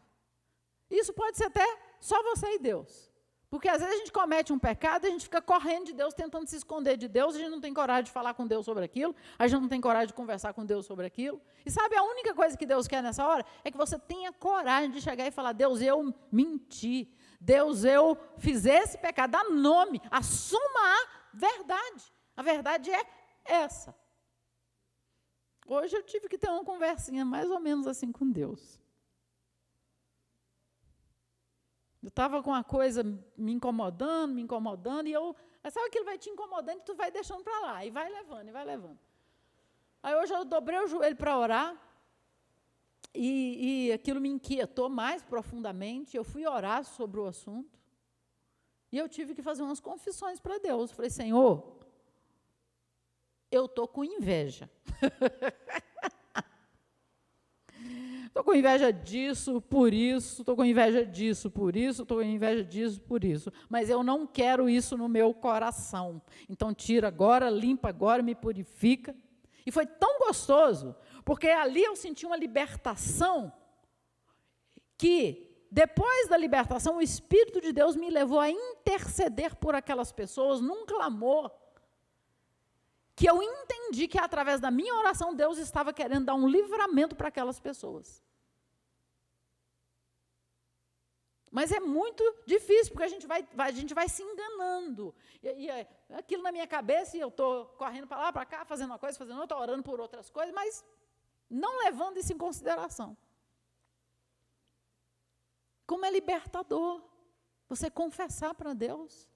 Isso pode ser até só você e Deus. Porque às vezes a gente comete um pecado e a gente fica correndo de Deus, tentando se esconder de Deus, a gente não tem coragem de falar com Deus sobre aquilo, a gente não tem coragem de conversar com Deus sobre aquilo. E sabe, a única coisa que Deus quer nessa hora é que você tenha coragem de chegar e falar: Deus, eu menti. Deus, eu fiz esse pecado. Dá nome, assuma a verdade. A verdade é essa. Hoje eu tive que ter uma conversinha mais ou menos assim com Deus. Eu estava com uma coisa me incomodando, e sabe aquilo vai te incomodando e tu vai deixando para lá, e vai levando, e vai levando. Aí hoje eu dobrei o joelho para orar, e aquilo me inquietou mais profundamente, eu fui orar sobre o assunto, e eu tive que fazer umas confissões para Deus. Eu falei: Senhor, eu estou com inveja. Estou com inveja disso, por isso, estou com inveja disso, por isso, estou com inveja disso, por isso. Mas eu não quero isso no meu coração. Então, tira agora, limpa agora, me purifica. E foi tão gostoso, porque ali eu senti uma libertação, que, depois da libertação, o Espírito de Deus me levou a interceder por aquelas pessoas, num clamor, que eu entendi que, através da minha oração, Deus estava querendo dar um livramento para aquelas pessoas. Mas é muito difícil, porque a gente vai se enganando. E aquilo na minha cabeça, e eu estou correndo para lá, para cá, fazendo uma coisa, fazendo outra, orando por outras coisas, mas não levando isso em consideração. Como é libertador você confessar para Deus.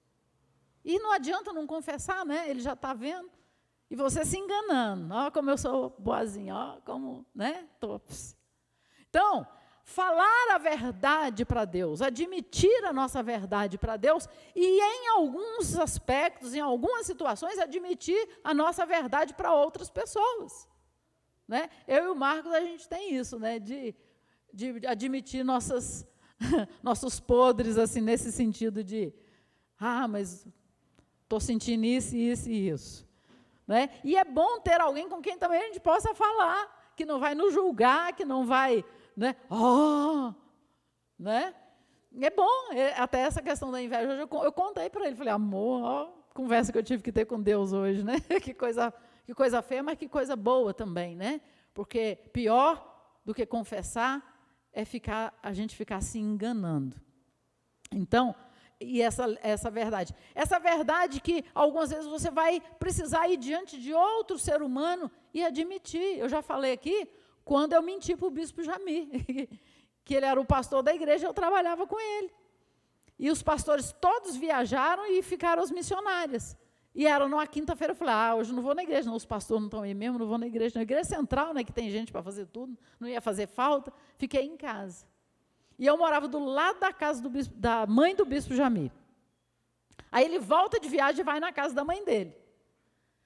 E não adianta não confessar, né? Ele já está vendo. E você se enganando. Ó, como eu sou boazinha, ó, como, né? Tops. Então, falar a verdade para Deus, admitir a nossa verdade para Deus e, em alguns aspectos, em algumas situações, admitir a nossa verdade para outras pessoas. Né? Eu e o Marcos, a gente tem isso, né? de admitir nossos podres, assim, nesse sentido de, mas estou sentindo isso, isso e isso. Né? E é bom ter alguém com quem também a gente possa falar, que não vai nos julgar, que não vai... Né? Né? É bom, até essa questão da inveja, hoje eu contei para ele, falei, amor, conversa que eu tive que ter com Deus hoje, né? Que coisa feia, mas que coisa boa também, né? Porque pior do que confessar é a gente ficar se enganando. Então, e essa verdade que algumas vezes você vai precisar ir diante de outro ser humano e admitir. Eu já falei aqui, quando eu menti para o bispo Jamir, que ele era o pastor da igreja, eu trabalhava com ele. E os pastores todos viajaram e ficaram as missionárias. E era numa quinta-feira, eu falei, hoje não vou na igreja, não, os pastores não estão aí mesmo, não vou na igreja. Na igreja central, né, que tem gente para fazer tudo, não ia fazer falta, fiquei em casa. E eu morava do lado da casa da mãe do bispo Jamir. Aí ele volta de viagem e vai na casa da mãe dele.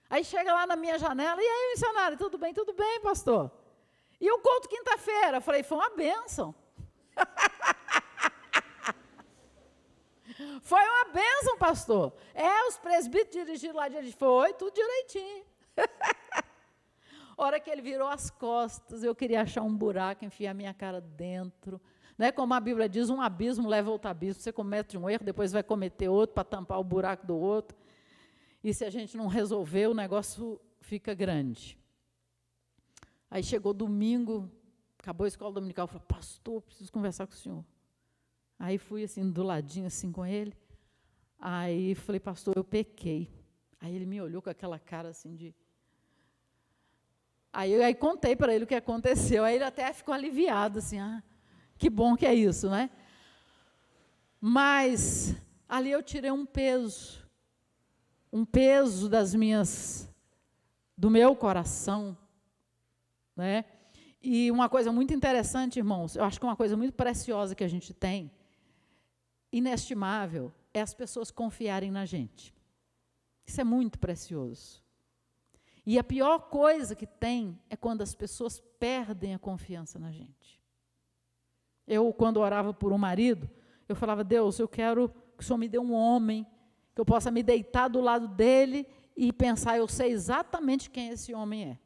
Aí chega lá na minha janela, e aí, missionário, tudo bem, pastor? E o culto quinta-feira, eu falei, foi uma bênção. Foi uma bênção, pastor. Os presbíteros dirigiram lá, foi tudo direitinho. A hora que ele virou as costas, eu queria achar um buraco, enfiar minha cara dentro. Né? Como a Bíblia diz, um abismo leva a outro abismo. Você comete um erro, depois vai cometer outro para tampar o buraco do outro. E se a gente não resolver, o negócio fica grande. Aí chegou domingo, acabou a escola dominical, eu falei, pastor, preciso conversar com o senhor. Aí fui assim, do ladinho assim com ele. Aí falei, pastor, eu pequei. Aí ele me olhou com aquela cara assim de... Aí contei para ele o que aconteceu. Aí ele até ficou aliviado, assim, que bom que é isso, né? Mas ali eu tirei um peso do meu coração, né? E uma coisa muito interessante, irmãos, eu acho que uma coisa muito preciosa que a gente tem, inestimável, é as pessoas confiarem na gente. Isso é muito precioso. E a pior coisa que tem é quando as pessoas perdem a confiança na gente. Eu, quando orava por um marido, eu falava, Deus, eu quero que o Senhor me dê um homem, que eu possa me deitar do lado dele e pensar, eu sei exatamente quem esse homem é.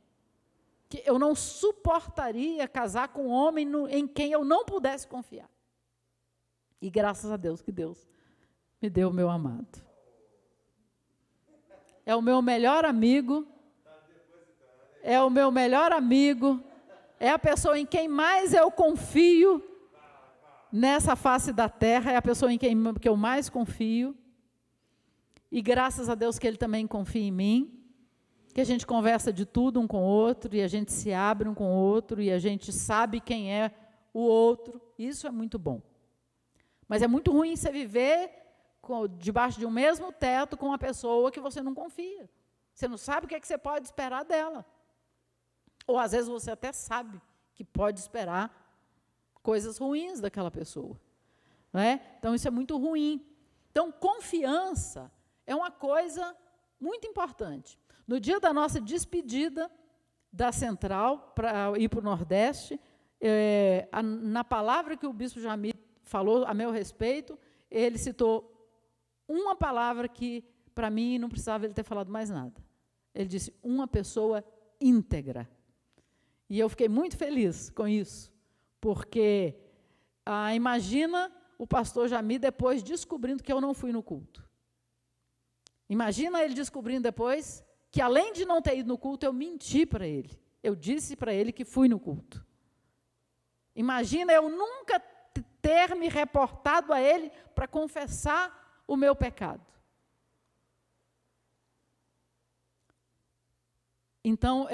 Que eu não suportaria casar com um homem em quem eu não pudesse confiar. E graças a Deus que Deus me deu o meu amado. É o meu melhor amigo. É o meu melhor amigo. É a pessoa em quem mais eu confio nessa face da terra. É a pessoa em quem que eu mais confio. E graças a Deus que Ele também confia em mim. Que a gente conversa de tudo um com o outro, e a gente se abre um com o outro, e a gente sabe quem é o outro. Isso é muito bom. Mas é muito ruim você viver debaixo de um mesmo teto com uma pessoa que você não confia. Você não sabe o que é que você pode esperar dela. Ou às vezes você até sabe que pode esperar coisas ruins daquela pessoa. Não é? Então isso é muito ruim. Então confiança é uma coisa muito importante. No dia da nossa despedida da Central, para ir para o Nordeste, na palavra que o bispo Jamir falou a meu respeito, ele citou uma palavra que, para mim, não precisava ele ter falado mais nada. Ele disse, uma pessoa íntegra. E eu fiquei muito feliz com isso, porque imagina o pastor Jamir depois descobrindo que eu não fui no culto. Imagina ele descobrindo depois que, além de não ter ido no culto, eu menti para ele. Eu disse para ele que fui no culto. Imagina eu nunca ter me reportado a Ele para confessar o meu pecado. Então,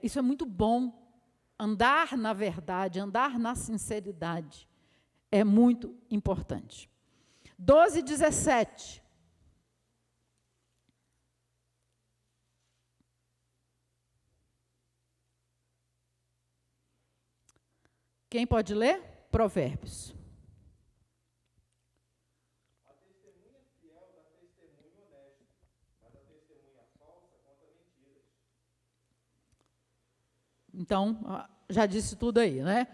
isso é muito bom. Andar na verdade, andar na sinceridade é muito importante. 12:17. Quem pode ler? Provérbios. A testemunha fiel dá testemunho honesto, mas a testemunha falsa conta mentiras. Então, já disse tudo aí, né?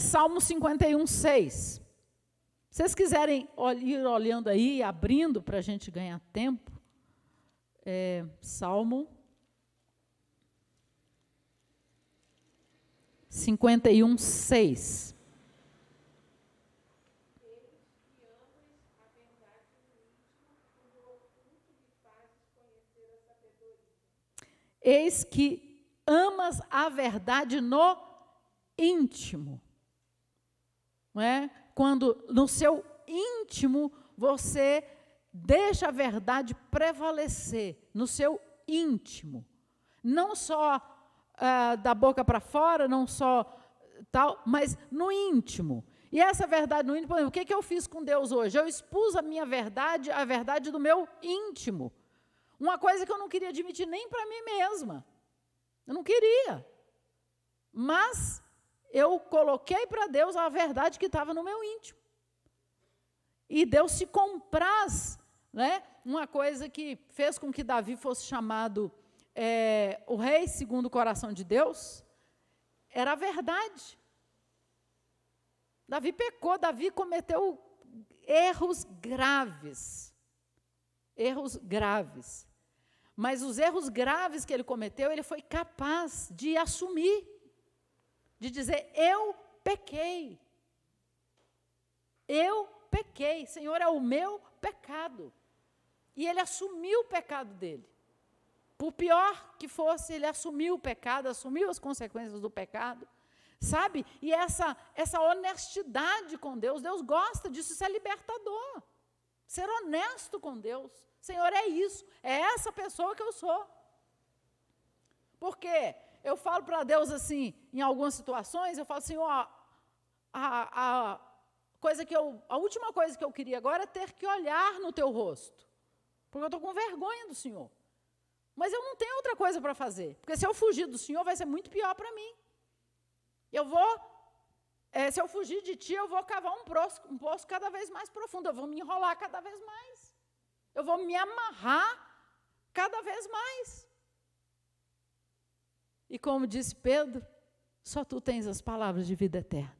Salmo 51:6. Se vocês quiserem ir olhando aí, abrindo para a gente ganhar tempo, Salmo 51:6. Eis que amas a verdade no íntimo. Não é? Quando no seu íntimo você deixa a verdade prevalecer, no seu íntimo. Não só da boca para fora, não só tal, mas no íntimo. E essa verdade no íntimo, por exemplo, o que eu fiz com Deus hoje? Eu expus a minha verdade, a verdade do meu íntimo. Uma coisa que eu não queria admitir nem para mim mesma. Eu não queria. Mas eu coloquei para Deus a verdade que estava no meu íntimo. E Deus se compraz, né? Uma coisa que fez com que Davi fosse chamado o rei segundo o coração de Deus, era a verdade. Davi pecou, Davi cometeu erros graves. Erros graves. Mas os erros graves que ele cometeu, ele foi capaz de assumir, de dizer, eu pequei. Eu pequei, Senhor, é o meu pecado. E ele assumiu o pecado dele. Por pior que fosse, ele assumiu o pecado, assumiu as consequências do pecado, sabe? E essa honestidade com Deus, Deus gosta disso, isso é libertador. Ser honesto com Deus. Senhor, é isso, é essa pessoa que eu sou. Porque eu falo para Deus assim, em algumas situações, eu falo assim, ó, a última coisa que eu queria agora é ter que olhar no teu rosto. Porque eu estou com vergonha do Senhor. Mas eu não tenho outra coisa para fazer. Porque se eu fugir do Senhor, vai ser muito pior para mim. Se eu fugir de Ti, eu vou cavar um poço cada vez mais profundo. Eu vou me enrolar cada vez mais. Eu vou me amarrar cada vez mais. E como disse Pedro, só Tu tens as palavras de vida eterna.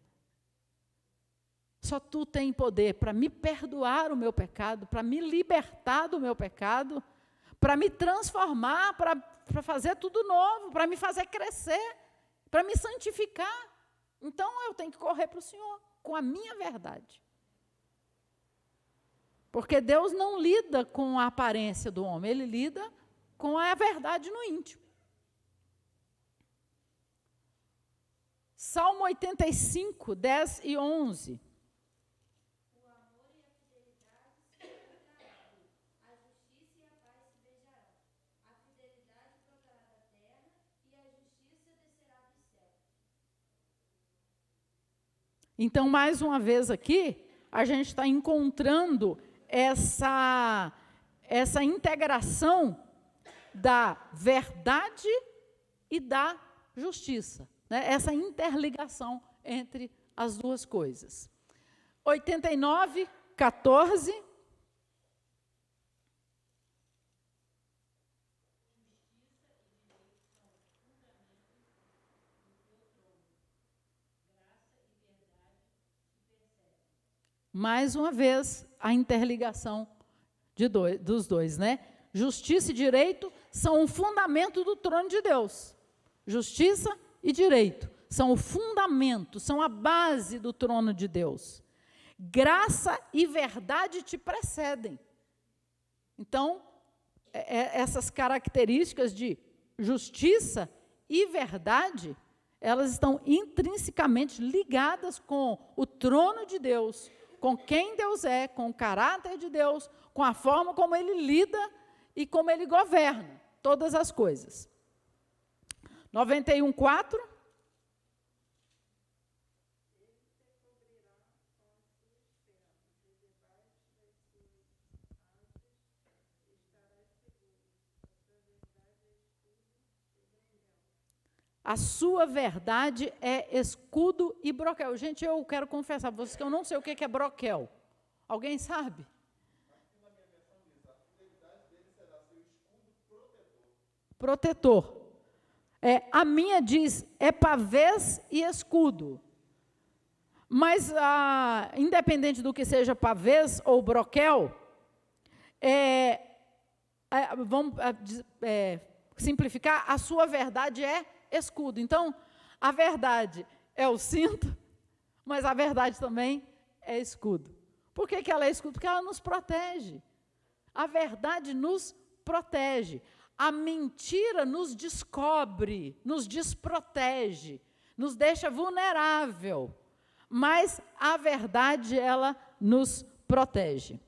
Só Tu tens poder para me perdoar o meu pecado, para me libertar do meu pecado, para me transformar, para fazer tudo novo, para me fazer crescer, para me santificar. Então, eu tenho que correr para o Senhor, com a minha verdade. Porque Deus não lida com a aparência do homem, Ele lida com a verdade no íntimo. Salmo 85, 10 e 11. Então, mais uma vez aqui, a gente está encontrando essa integração da verdade e da justiça, né? Essa interligação entre as duas coisas. 89, 14. Mais uma vez, a interligação dos dois, né? Justiça e direito são o fundamento do trono de Deus. Justiça e direito são o fundamento, são a base do trono de Deus. Graça e verdade te precedem. Então, essas características de justiça e verdade, elas estão intrinsecamente ligadas com o trono de Deus, com quem Deus é, com o caráter de Deus, com a forma como Ele lida e como Ele governa todas as coisas. 91:4. A sua verdade é escudo e broquel. Gente, eu quero confessar para vocês que eu não sei o que é broquel. Alguém sabe? Protetor. A minha diz, é pavês e escudo. Mas, independente do que seja pavês ou broquel, vamos simplificar, a sua verdade é escudo. Então, a verdade é o cinto, mas a verdade também é escudo. Por que ela é escudo? Porque ela nos protege. A verdade nos protege. A mentira nos descobre, nos desprotege, nos deixa vulnerável. Mas a verdade, ela nos protege.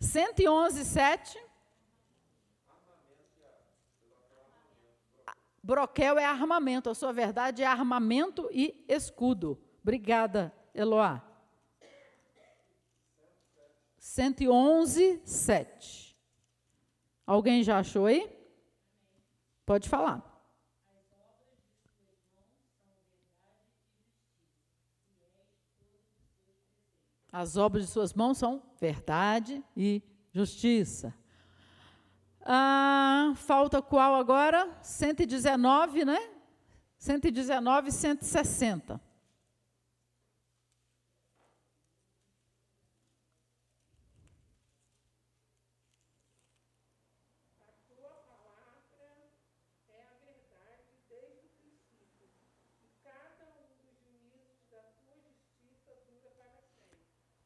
111:7. Broquel é armamento, a sua verdade é armamento e escudo. Obrigada, Eloá. 111:7. Alguém já achou aí? Pode falar. As obras de suas mãos são verdade e justiça. Falta qual agora? 119, né? 119 e 160.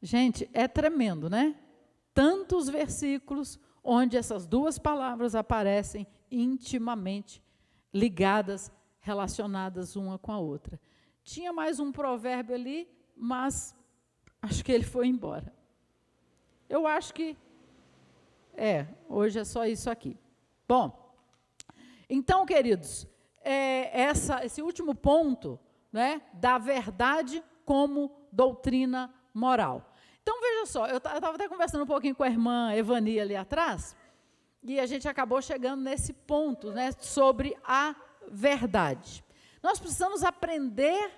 Gente, é tremendo, né? Tantos versículos onde essas duas palavras aparecem intimamente ligadas, relacionadas uma com a outra. Tinha mais um provérbio ali, mas acho que ele foi embora. Eu acho que hoje é só isso aqui. Bom, então, queridos, esse último ponto, né, da verdade como doutrina moral. Então, veja só, eu estava até conversando um pouquinho com a irmã Evani ali atrás, e a gente acabou chegando nesse ponto, né, sobre a verdade. Nós precisamos aprender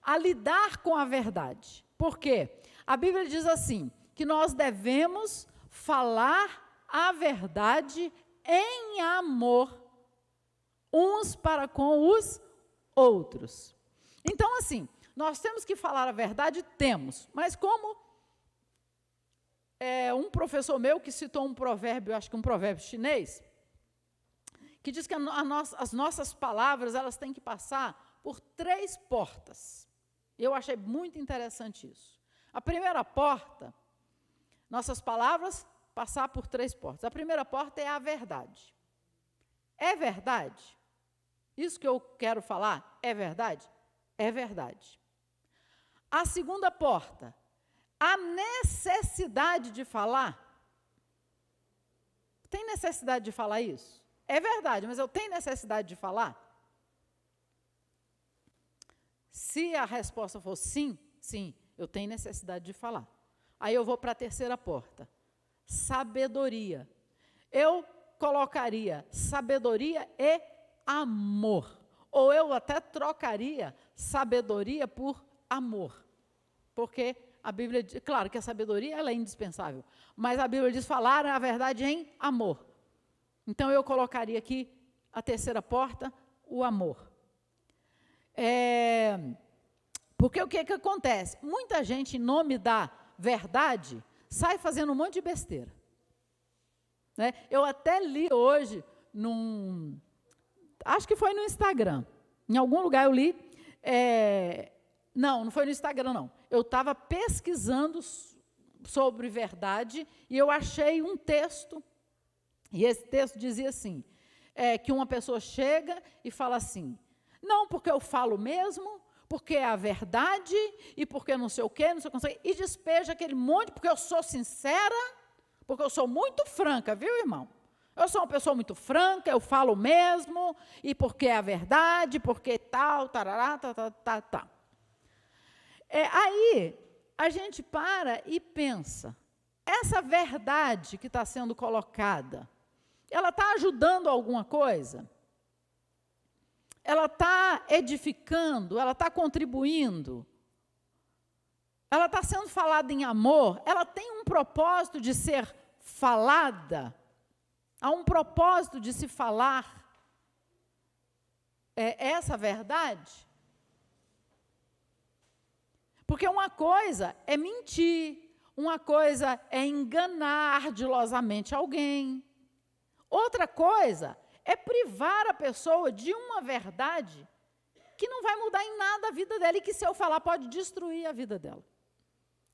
a lidar com a verdade. Por quê? A Bíblia diz assim, que nós devemos falar a verdade em amor, uns para com os outros. Então, assim, nós temos que falar a verdade? Temos, mas como um professor meu que citou um provérbio, acho que um provérbio chinês, que diz que as nossas palavras, elas têm que passar por 3 portas. Eu achei muito interessante isso. A primeira porta, nossas palavras passar por 3 portas. A primeira porta é a verdade. É verdade? Isso que eu quero falar é verdade? É verdade. A segunda porta, a necessidade de falar. Tem necessidade de falar isso? É verdade, mas eu tenho necessidade de falar? Se a resposta for sim, eu tenho necessidade de falar. Aí eu vou para a terceira porta. Sabedoria. Eu colocaria sabedoria e amor. Ou eu até trocaria sabedoria por amor. Porque a Bíblia diz, claro que a sabedoria ela é indispensável, mas a Bíblia diz falar a verdade em amor. Então eu colocaria aqui a terceira porta, o amor. Porque o que acontece? Muita gente, em nome da verdade, sai fazendo um monte de besteira. Né? Eu até li hoje, acho que foi no Instagram, em algum lugar eu li, não foi no Instagram, não. Eu estava pesquisando sobre verdade e eu achei um texto, e esse texto dizia assim, que uma pessoa chega e fala assim, Não, porque eu falo mesmo, porque é a verdade, e porque não sei o quê, não sei o que, e despeja aquele monte, porque eu sou sincera, porque eu sou muito franca, viu, irmão? Eu sou uma pessoa muito franca, eu falo mesmo, e porque é a verdade, porque tal, tarará, tá. Aí, a gente para e pensa, essa verdade que está sendo colocada, ela está ajudando alguma coisa? Ela está edificando? Ela está contribuindo? Ela está sendo falada em amor? Ela tem um propósito de ser falada? Há um propósito de se falar essa verdade? Porque uma coisa é mentir, uma coisa é enganar ardilosamente alguém. Outra coisa é privar a pessoa de uma verdade que não vai mudar em nada a vida dela e que, se eu falar, pode destruir a vida dela.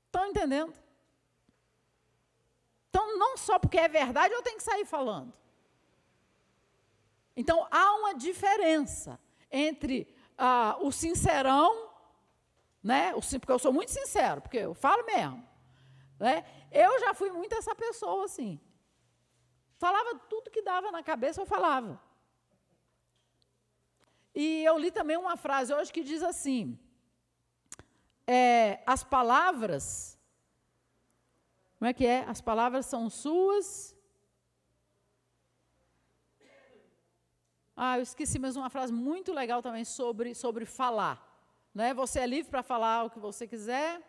Estão entendendo? Então, não só porque é verdade, eu tenho que sair falando. Então, há uma diferença entre o sincerão, né? Porque eu sou muito sincero, porque eu falo mesmo. Né? Eu já fui muito essa pessoa assim. Falava tudo que dava na cabeça, eu falava. E eu li também uma frase hoje que diz assim, as palavras, como é que é? As palavras são suas. Eu esqueci mais uma frase muito legal também sobre falar. Né? Você é livre para falar o que você quiser.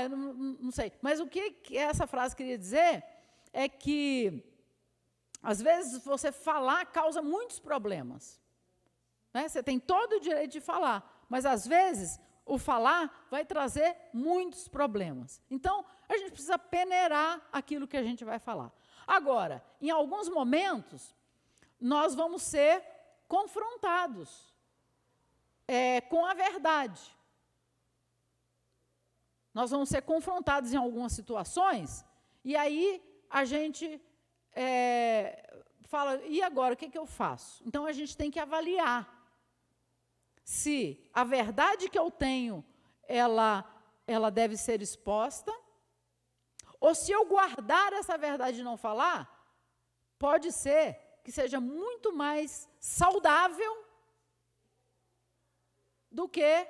Eu não sei. Mas o que essa frase queria dizer é que, às vezes, você falar causa muitos problemas. Né? Você tem todo o direito de falar, mas, às vezes, o falar vai trazer muitos problemas. Então, a gente precisa peneirar aquilo que a gente vai falar. Agora, em alguns momentos, nós vamos ser confrontados com a verdade. Nós vamos ser confrontados em algumas situações, e aí a gente fala, e agora, o que eu faço? Então, a gente tem que avaliar se a verdade que eu tenho, ela deve ser exposta, ou se eu guardar essa verdade e não falar, pode ser que seja muito mais saudável do que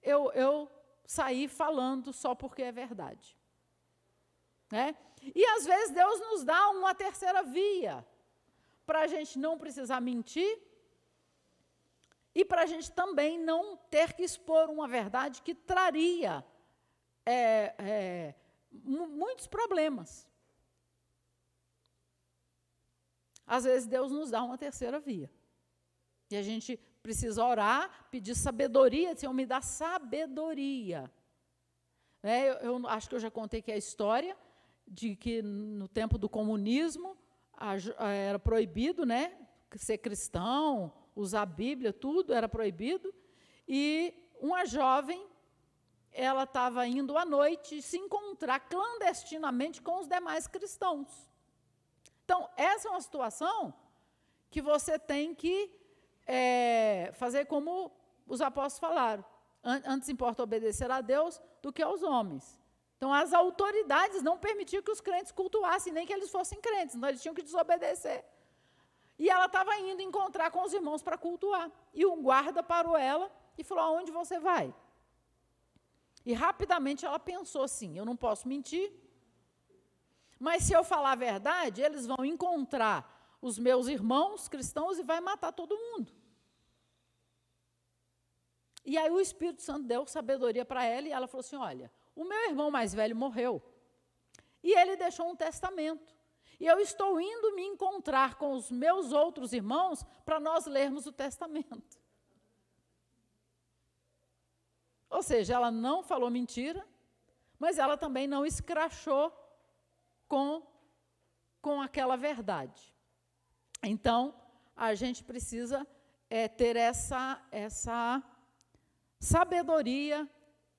eu sair falando só porque é verdade. Né? E, às vezes, Deus nos dá uma terceira via para a gente não precisar mentir e para a gente também não ter que expor uma verdade que traria muitos problemas. Às vezes, Deus nos dá uma terceira via. E a gente precisa orar, pedir sabedoria, Senhor, me dá sabedoria. Eu acho que eu já contei que a história de que no tempo do comunismo era proibido, né, ser cristão, usar a Bíblia, tudo era proibido. E uma jovem, ela estava indo à noite se encontrar clandestinamente com os demais cristãos. Então, essa é uma situação que você tem que fazer como os apóstolos falaram. Antes importa obedecer a Deus do que aos homens. Então, as autoridades não permitiam que os crentes cultuassem, nem que eles fossem crentes, então eles tinham que desobedecer. E ela estava indo encontrar com os irmãos para cultuar. E um guarda parou ela e falou, aonde você vai? E rapidamente ela pensou assim, eu não posso mentir, mas se eu falar a verdade, eles vão encontrar os meus irmãos cristãos e vai matar todo mundo. E aí o Espírito Santo deu sabedoria para ela e ela falou assim, olha, o meu irmão mais velho morreu e ele deixou um testamento. E eu estou indo me encontrar com os meus outros irmãos para nós lermos o testamento. Ou seja, ela não falou mentira, mas ela também não escrachou com aquela verdade. Então, a gente precisa ter essa sabedoria,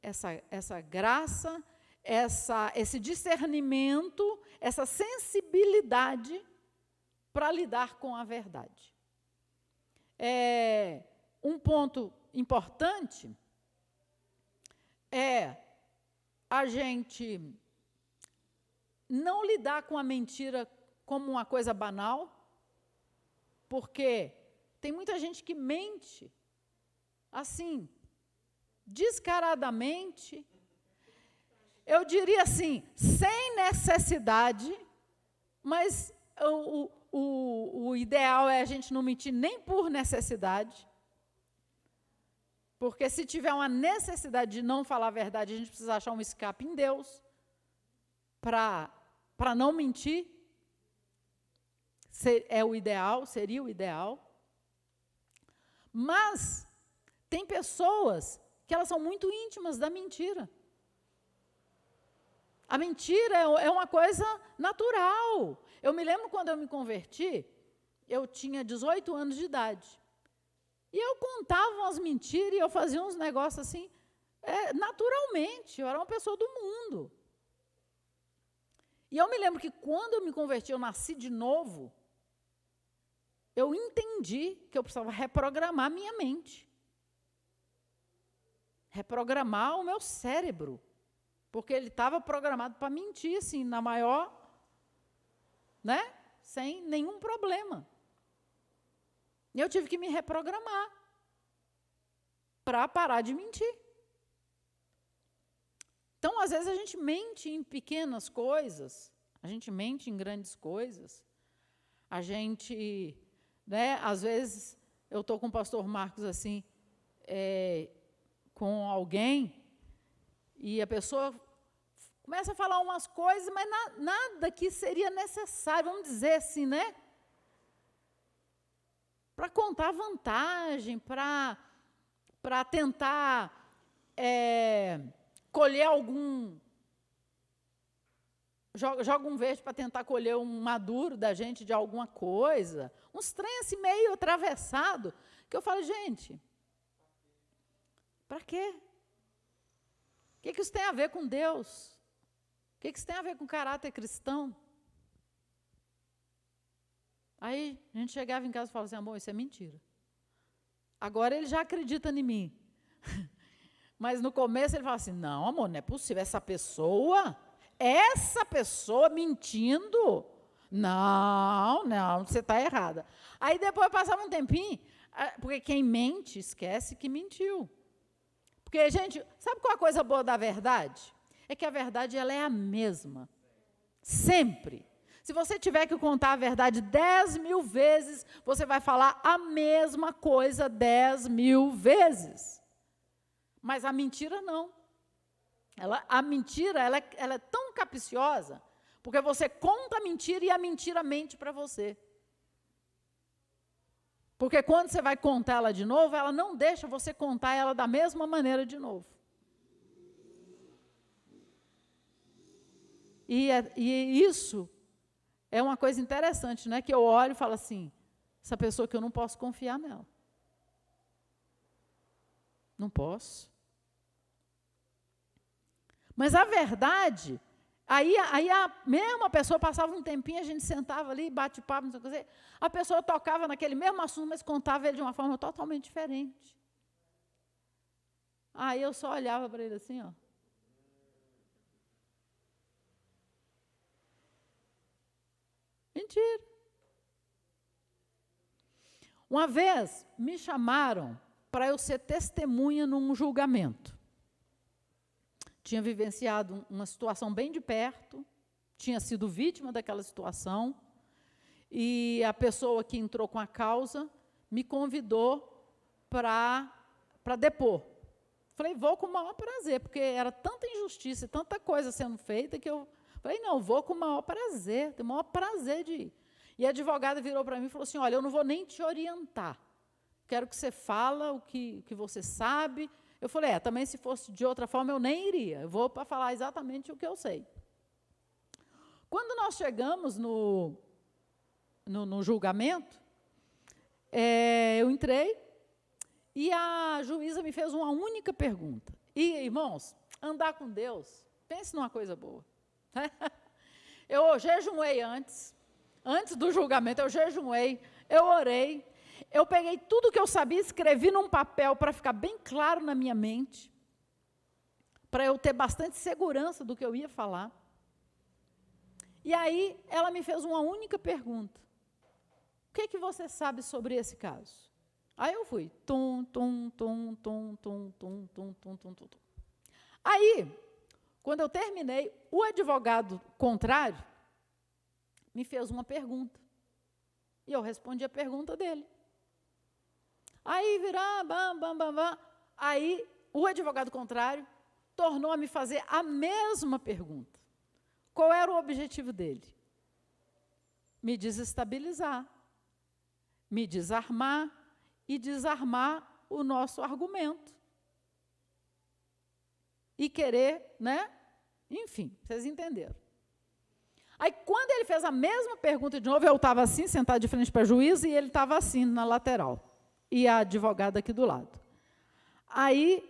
essa graça, esse discernimento, essa sensibilidade para lidar com a verdade. Um ponto importante é a gente não lidar com a mentira como uma coisa banal, porque tem muita gente que mente, assim, descaradamente, eu diria assim, sem necessidade, mas o ideal é a gente não mentir nem por necessidade, porque se tiver uma necessidade de não falar a verdade, a gente precisa achar um escape em Deus para não mentir. É o ideal, seria o ideal. Mas tem pessoas que elas são muito íntimas da mentira. A mentira é uma coisa natural. Eu me lembro quando eu me converti, eu tinha 18 anos de idade. E eu contava umas mentiras e eu fazia uns negócios assim, naturalmente. Eu era uma pessoa do mundo. E eu me lembro que quando eu me converti, eu nasci de novo, eu entendi que eu precisava reprogramar minha mente. Reprogramar o meu cérebro. Porque ele estava programado para mentir, assim, na maior, né? Sem nenhum problema. E eu tive que me reprogramar para parar de mentir. Então, às vezes, a gente mente em pequenas coisas, a gente mente em grandes coisas, a gente, né, às vezes, eu estou com o pastor Marcos, assim, com alguém, e a pessoa começa a falar umas coisas, mas nada que seria necessário, vamos dizer assim, né? Para contar vantagem, para tentar colher algum... Joga um verde para tentar colher um maduro da gente de alguma coisa. Uns trem assim meio atravessado, que eu falo, gente, para quê? O que isso tem a ver com Deus? O que isso tem a ver com caráter cristão? Aí a gente chegava em casa e falava assim, amor, isso é mentira. Agora ele já acredita em mim. Mas no começo ele falava assim, não, amor, não é possível, essa pessoa mentindo, não, você está errada. Aí depois passava um tempinho, porque quem mente esquece que mentiu. Porque, gente, sabe qual é a coisa boa da verdade? É que a verdade ela é a mesma, sempre. Se você tiver que contar a verdade 10.000 vezes, você vai falar a mesma coisa 10.000 vezes. Mas a mentira não. A mentira ela é tão capciosa, porque você conta a mentira e a mentira mente para você. Porque quando você vai contar ela de novo, ela não deixa você contar ela da mesma maneira de novo. E isso é uma coisa interessante, né? Que eu olho e falo assim, essa pessoa que eu não posso confiar nela. Não posso. Mas a verdade, aí a mesma pessoa passava um tempinho, a gente sentava ali, bate-papo, não sei o que dizer, a pessoa tocava naquele mesmo assunto, mas contava ele de uma forma totalmente diferente. Aí eu só olhava para ele assim, ó. Mentira. Uma vez me chamaram para eu ser testemunha num julgamento. Tinha vivenciado uma situação bem de perto, tinha sido vítima daquela situação, e a pessoa que entrou com a causa me convidou para depor. Falei, vou com o maior prazer, porque era tanta injustiça, tanta coisa sendo feita, que eu falei, não, vou com o maior prazer, tenho o maior prazer de ir. E a advogada virou para mim e falou assim, olha, eu não vou nem te orientar, quero que você fala o que você sabe. Eu falei, também se fosse de outra forma eu nem iria, eu vou para falar exatamente o que eu sei. Quando nós chegamos no julgamento, eu entrei e a juíza me fez uma única pergunta. E, irmãos, andar com Deus, pense numa coisa boa. Eu jejuei antes, Antes do julgamento, eu jejuei, eu orei, eu peguei tudo que eu sabia, escrevi num papel para ficar bem claro na minha mente, para eu ter bastante segurança do que eu ia falar. E aí, ela me fez uma única pergunta. O que você sabe sobre esse caso? Aí eu fui. Aí, quando eu terminei, o advogado contrário me fez uma pergunta. E eu respondi a pergunta dele. Aí virá, aí o advogado contrário tornou a me fazer a mesma pergunta. Qual era o objetivo dele? Me desestabilizar, me desarmar e desarmar o nosso argumento. E querer, né? Enfim, vocês entenderam. Aí, quando ele fez a mesma pergunta de novo, eu estava assim, sentado de frente para a juíza, e ele estava assim, na lateral. E a advogada aqui do lado. Aí,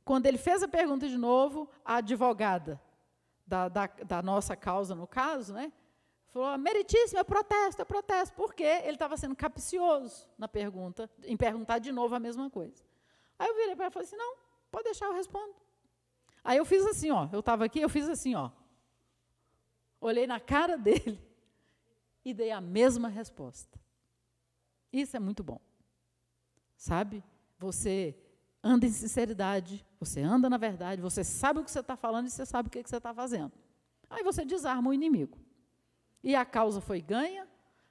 quando ele fez a pergunta de novo, a advogada da nossa causa, no caso, né, falou, meritíssimo, eu protesto. Porque ele estava sendo capcioso na pergunta, em perguntar de novo a mesma coisa. Aí eu virei para ele e falei assim, não, pode deixar, eu respondo. Aí eu fiz assim, ó, eu estava aqui, eu fiz assim, ó. Olhei na cara dele e dei a mesma resposta. Isso é muito bom. Sabe? Você anda em sinceridade, você anda na verdade, você sabe o que você está falando e você sabe o que você está fazendo. Aí você desarma o inimigo. E a causa foi ganha,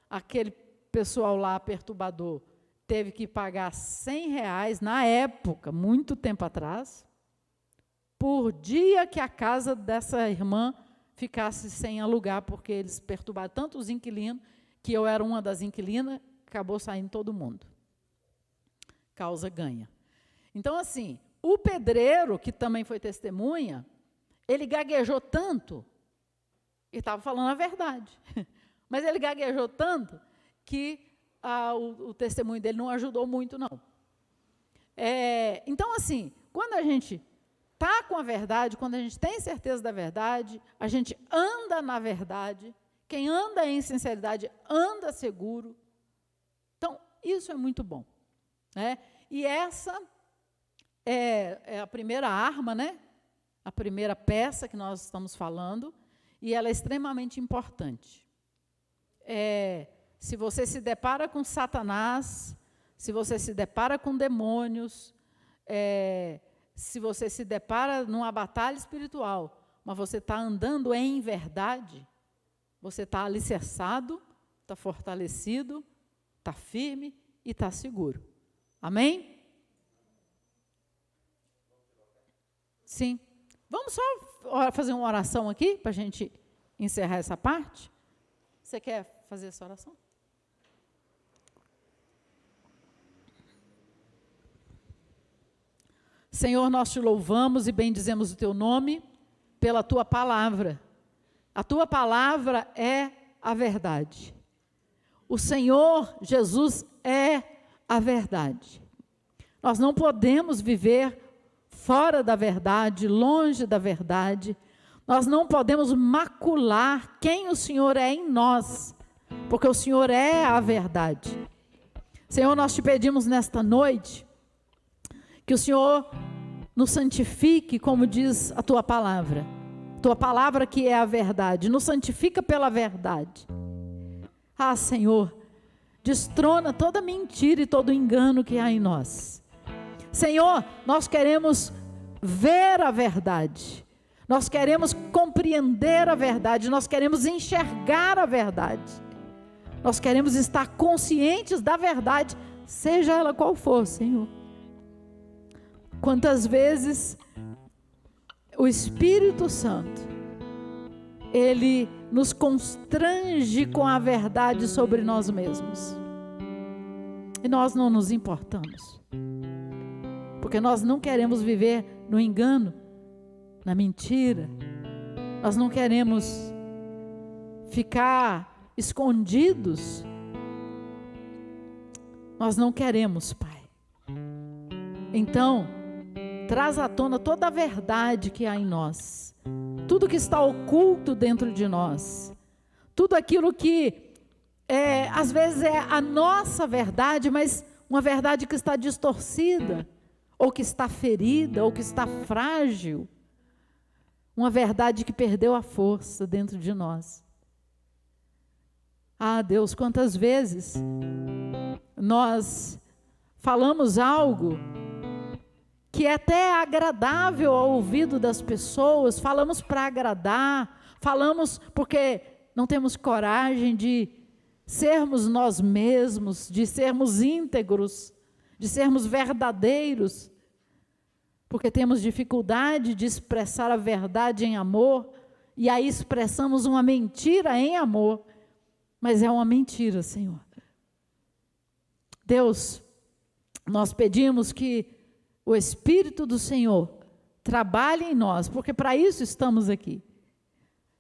aquele pessoal lá, perturbador, teve que pagar R$100 na época, muito tempo atrás, por dia que a casa dessa irmã ficasse sem alugar, porque eles perturbaram tanto os inquilinos, que eu era uma das inquilinas, acabou saindo todo mundo. Causa ganha. Então, assim, o pedreiro, que também foi testemunha, ele gaguejou tanto, e estava falando a verdade, mas ele gaguejou tanto que o testemunho dele não ajudou muito, não. Então, assim, quando a gente está com a verdade, quando a gente tem certeza da verdade, a gente anda na verdade, quem anda em sinceridade anda seguro. Então, isso é muito bom. Né? E essa é a primeira arma, né? A primeira peça que nós estamos falando, e ela é extremamente importante. Se você se depara com Satanás, se você se depara com demônios, se você se depara numa batalha espiritual, mas você está andando em verdade, você está alicerçado, está fortalecido, está firme e está seguro. Amém? Sim. Vamos só fazer uma oração aqui, para a gente encerrar essa parte? Você quer fazer essa oração? Senhor, nós te louvamos e bendizemos o teu nome pela tua palavra. A tua palavra é a verdade. O Senhor Jesus é a verdade. Nós não podemos viver fora da verdade, longe da verdade. Nós não podemos macular quem o Senhor é em nós, porque o Senhor é a verdade. Senhor, nós te pedimos nesta noite que o Senhor nos santifique, como diz a tua palavra que é a verdade, nos santifica pela verdade. Ah, Senhor, destrona toda mentira e todo engano que há em nós. Senhor, nós queremos ver a verdade, nós queremos compreender a verdade, nós queremos enxergar a verdade, nós queremos estar conscientes da verdade, seja ela qual for, Senhor. Quantas vezes o Espírito Santo, ele nos constrange com a verdade sobre nós mesmos. E nós não nos importamos. Porque nós não queremos viver no engano, na mentira. Nós não queremos ficar escondidos. Nós não queremos, Pai. Então, traz à tona toda a verdade que há em nós, tudo que está oculto dentro de nós, tudo aquilo que às vezes é a nossa verdade, mas uma verdade que está distorcida, ou que está ferida, ou que está frágil. Uma verdade que perdeu a força dentro de nós. Ah, Deus, quantas vezes nós falamos algo que é até agradável ao ouvido das pessoas, falamos para agradar, falamos porque não temos coragem de sermos nós mesmos, de sermos íntegros, de sermos verdadeiros, porque temos dificuldade de expressar a verdade em amor, e aí expressamos uma mentira em amor, mas é uma mentira, Senhor. Deus, nós pedimos que o Espírito do Senhor trabalhe em nós, porque para isso estamos aqui.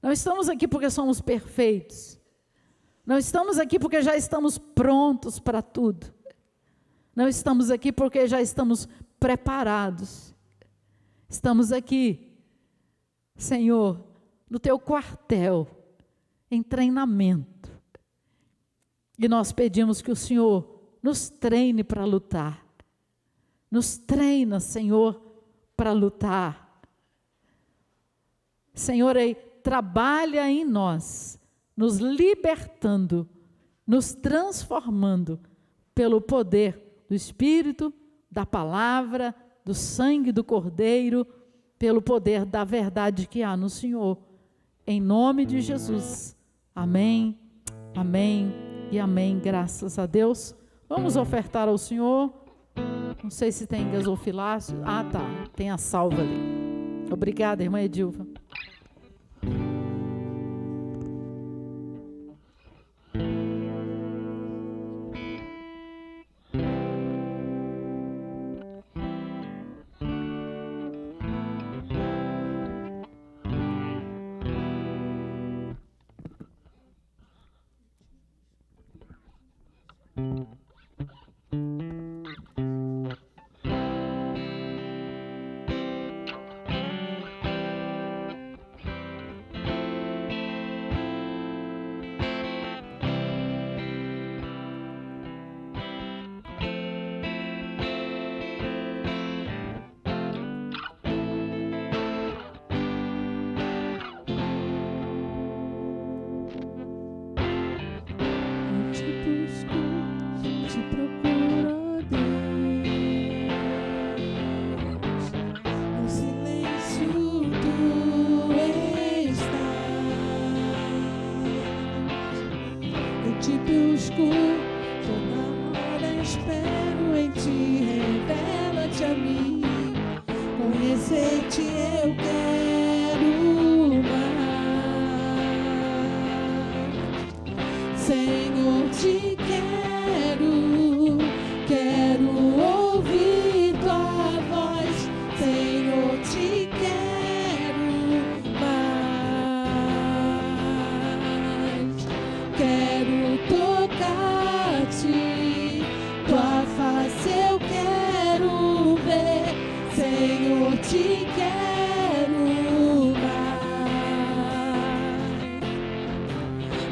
Não estamos aqui porque somos perfeitos. Não estamos aqui porque já estamos prontos para tudo. Não estamos aqui porque já estamos preparados. Estamos aqui, Senhor, no teu quartel, em treinamento. E nós pedimos que o Senhor nos treine para lutar. Nos treina, Senhor, para lutar. Senhor, trabalha em nós, nos libertando, nos transformando pelo poder do Espírito, da palavra, do sangue do Cordeiro, pelo poder da verdade que há no Senhor. Em nome de Jesus. Amém, amém e amém. Graças a Deus. Vamos ofertar ao Senhor. Não sei se tem gasofilácio. Ah, tá. Tem a salva ali. Obrigada, irmã Edilva.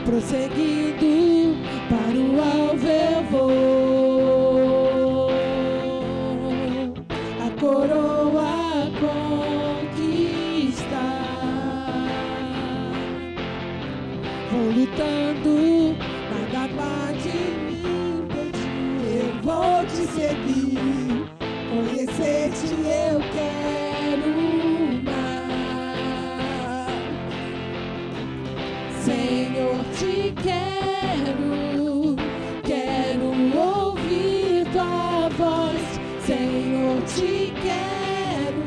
Prosseguindo para o alvo eu vou, a coroa conquistar. Vou lutando, nada pode me impedir. Eu vou te seguir, conhecer-te eu quero mais. Senhor, te quero ouvir tua voz. Senhor, te quero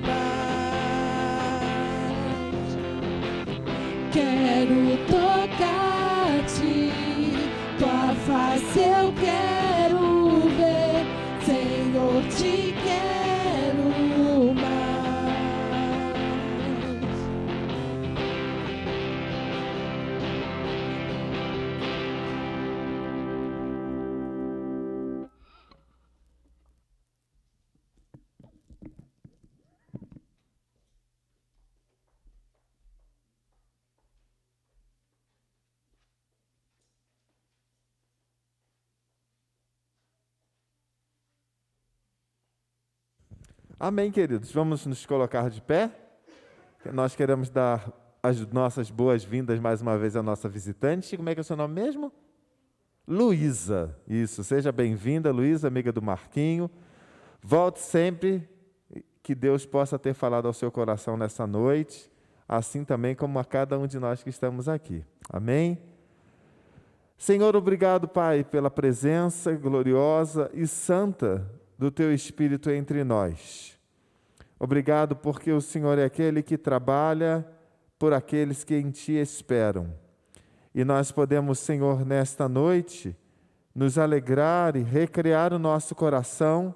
mais. Quero tocar-te, tua face eu quero ver. Senhor, te quero mais. Amém, queridos. Vamos nos colocar de pé. Nós queremos dar as nossas boas-vindas mais uma vez à nossa visitante. Como é que é o seu nome mesmo? Luísa. Isso, seja bem-vinda, Luísa, amiga do Marquinho. Volte sempre, que Deus possa ter falado ao seu coração nessa noite, assim também como a cada um de nós que estamos aqui. Amém? Senhor, obrigado, Pai, pela presença gloriosa e santa do Teu Espírito entre nós. Obrigado porque o Senhor é aquele que trabalha por aqueles que em Ti esperam. E nós podemos, Senhor, nesta noite, nos alegrar e recriar o nosso coração,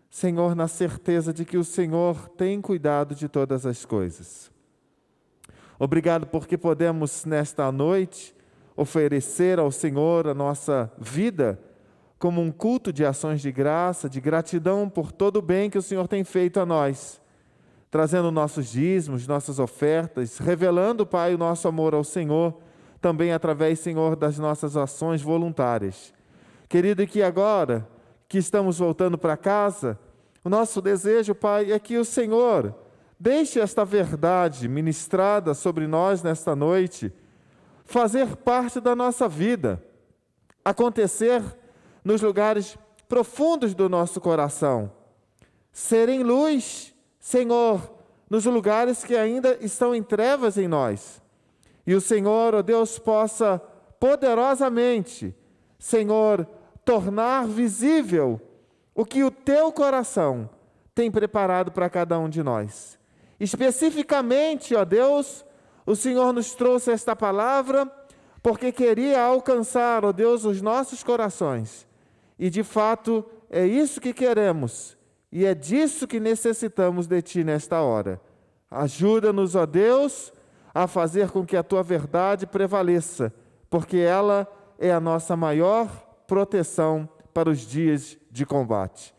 Senhor, na certeza de que o Senhor tem cuidado de todas as coisas. Obrigado porque podemos, nesta noite, oferecer ao Senhor a nossa vida como um culto de ações de graça, de gratidão por todo o bem que o Senhor tem feito a nós, trazendo nossos dízimos, nossas ofertas, revelando, Pai, o nosso amor ao Senhor, também através, Senhor, das nossas ações voluntárias. Querido, e que agora que estamos voltando para casa, o nosso desejo, Pai, é que o Senhor deixe esta verdade ministrada sobre nós nesta noite fazer parte da nossa vida, acontecer nos lugares profundos do nosso coração, serem luz, Senhor, nos lugares que ainda estão em trevas em nós. E o Senhor, ó Deus, possa poderosamente, Senhor, tornar visível o que o Teu coração tem preparado para cada um de nós. Especificamente, ó Deus, o Senhor nos trouxe esta palavra porque queria alcançar, ó Deus, os nossos corações. E de fato é isso que queremos e é disso que necessitamos de Ti nesta hora. Ajuda-nos, ó Deus, a fazer com que a Tua verdade prevaleça, porque ela é a nossa maior proteção para os dias de combate.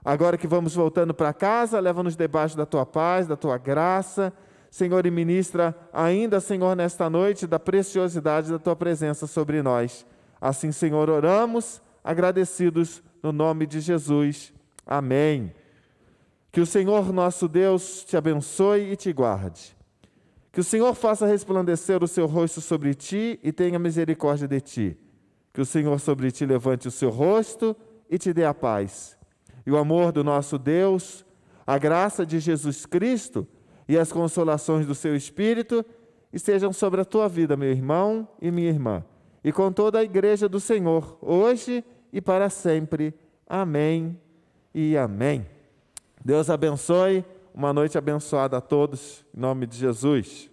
Agora que vamos voltando para casa, leva-nos debaixo da Tua paz, da Tua graça, Senhor, e ministra ainda, Senhor, nesta noite, da preciosidade da Tua presença sobre nós. Assim, Senhor, oramos, agradecidos no nome de Jesus. Amém. Que o Senhor nosso Deus te abençoe e te guarde. Que o Senhor faça resplandecer o seu rosto sobre ti e tenha misericórdia de ti. Que o Senhor sobre ti levante o seu rosto e te dê a paz. E o amor do nosso Deus, a graça de Jesus Cristo e as consolações do seu Espírito estejam sobre a tua vida, meu irmão e minha irmã, e com toda a igreja do Senhor, hoje e para sempre. Amém e amém. Deus abençoe, uma noite abençoada a todos, em nome de Jesus.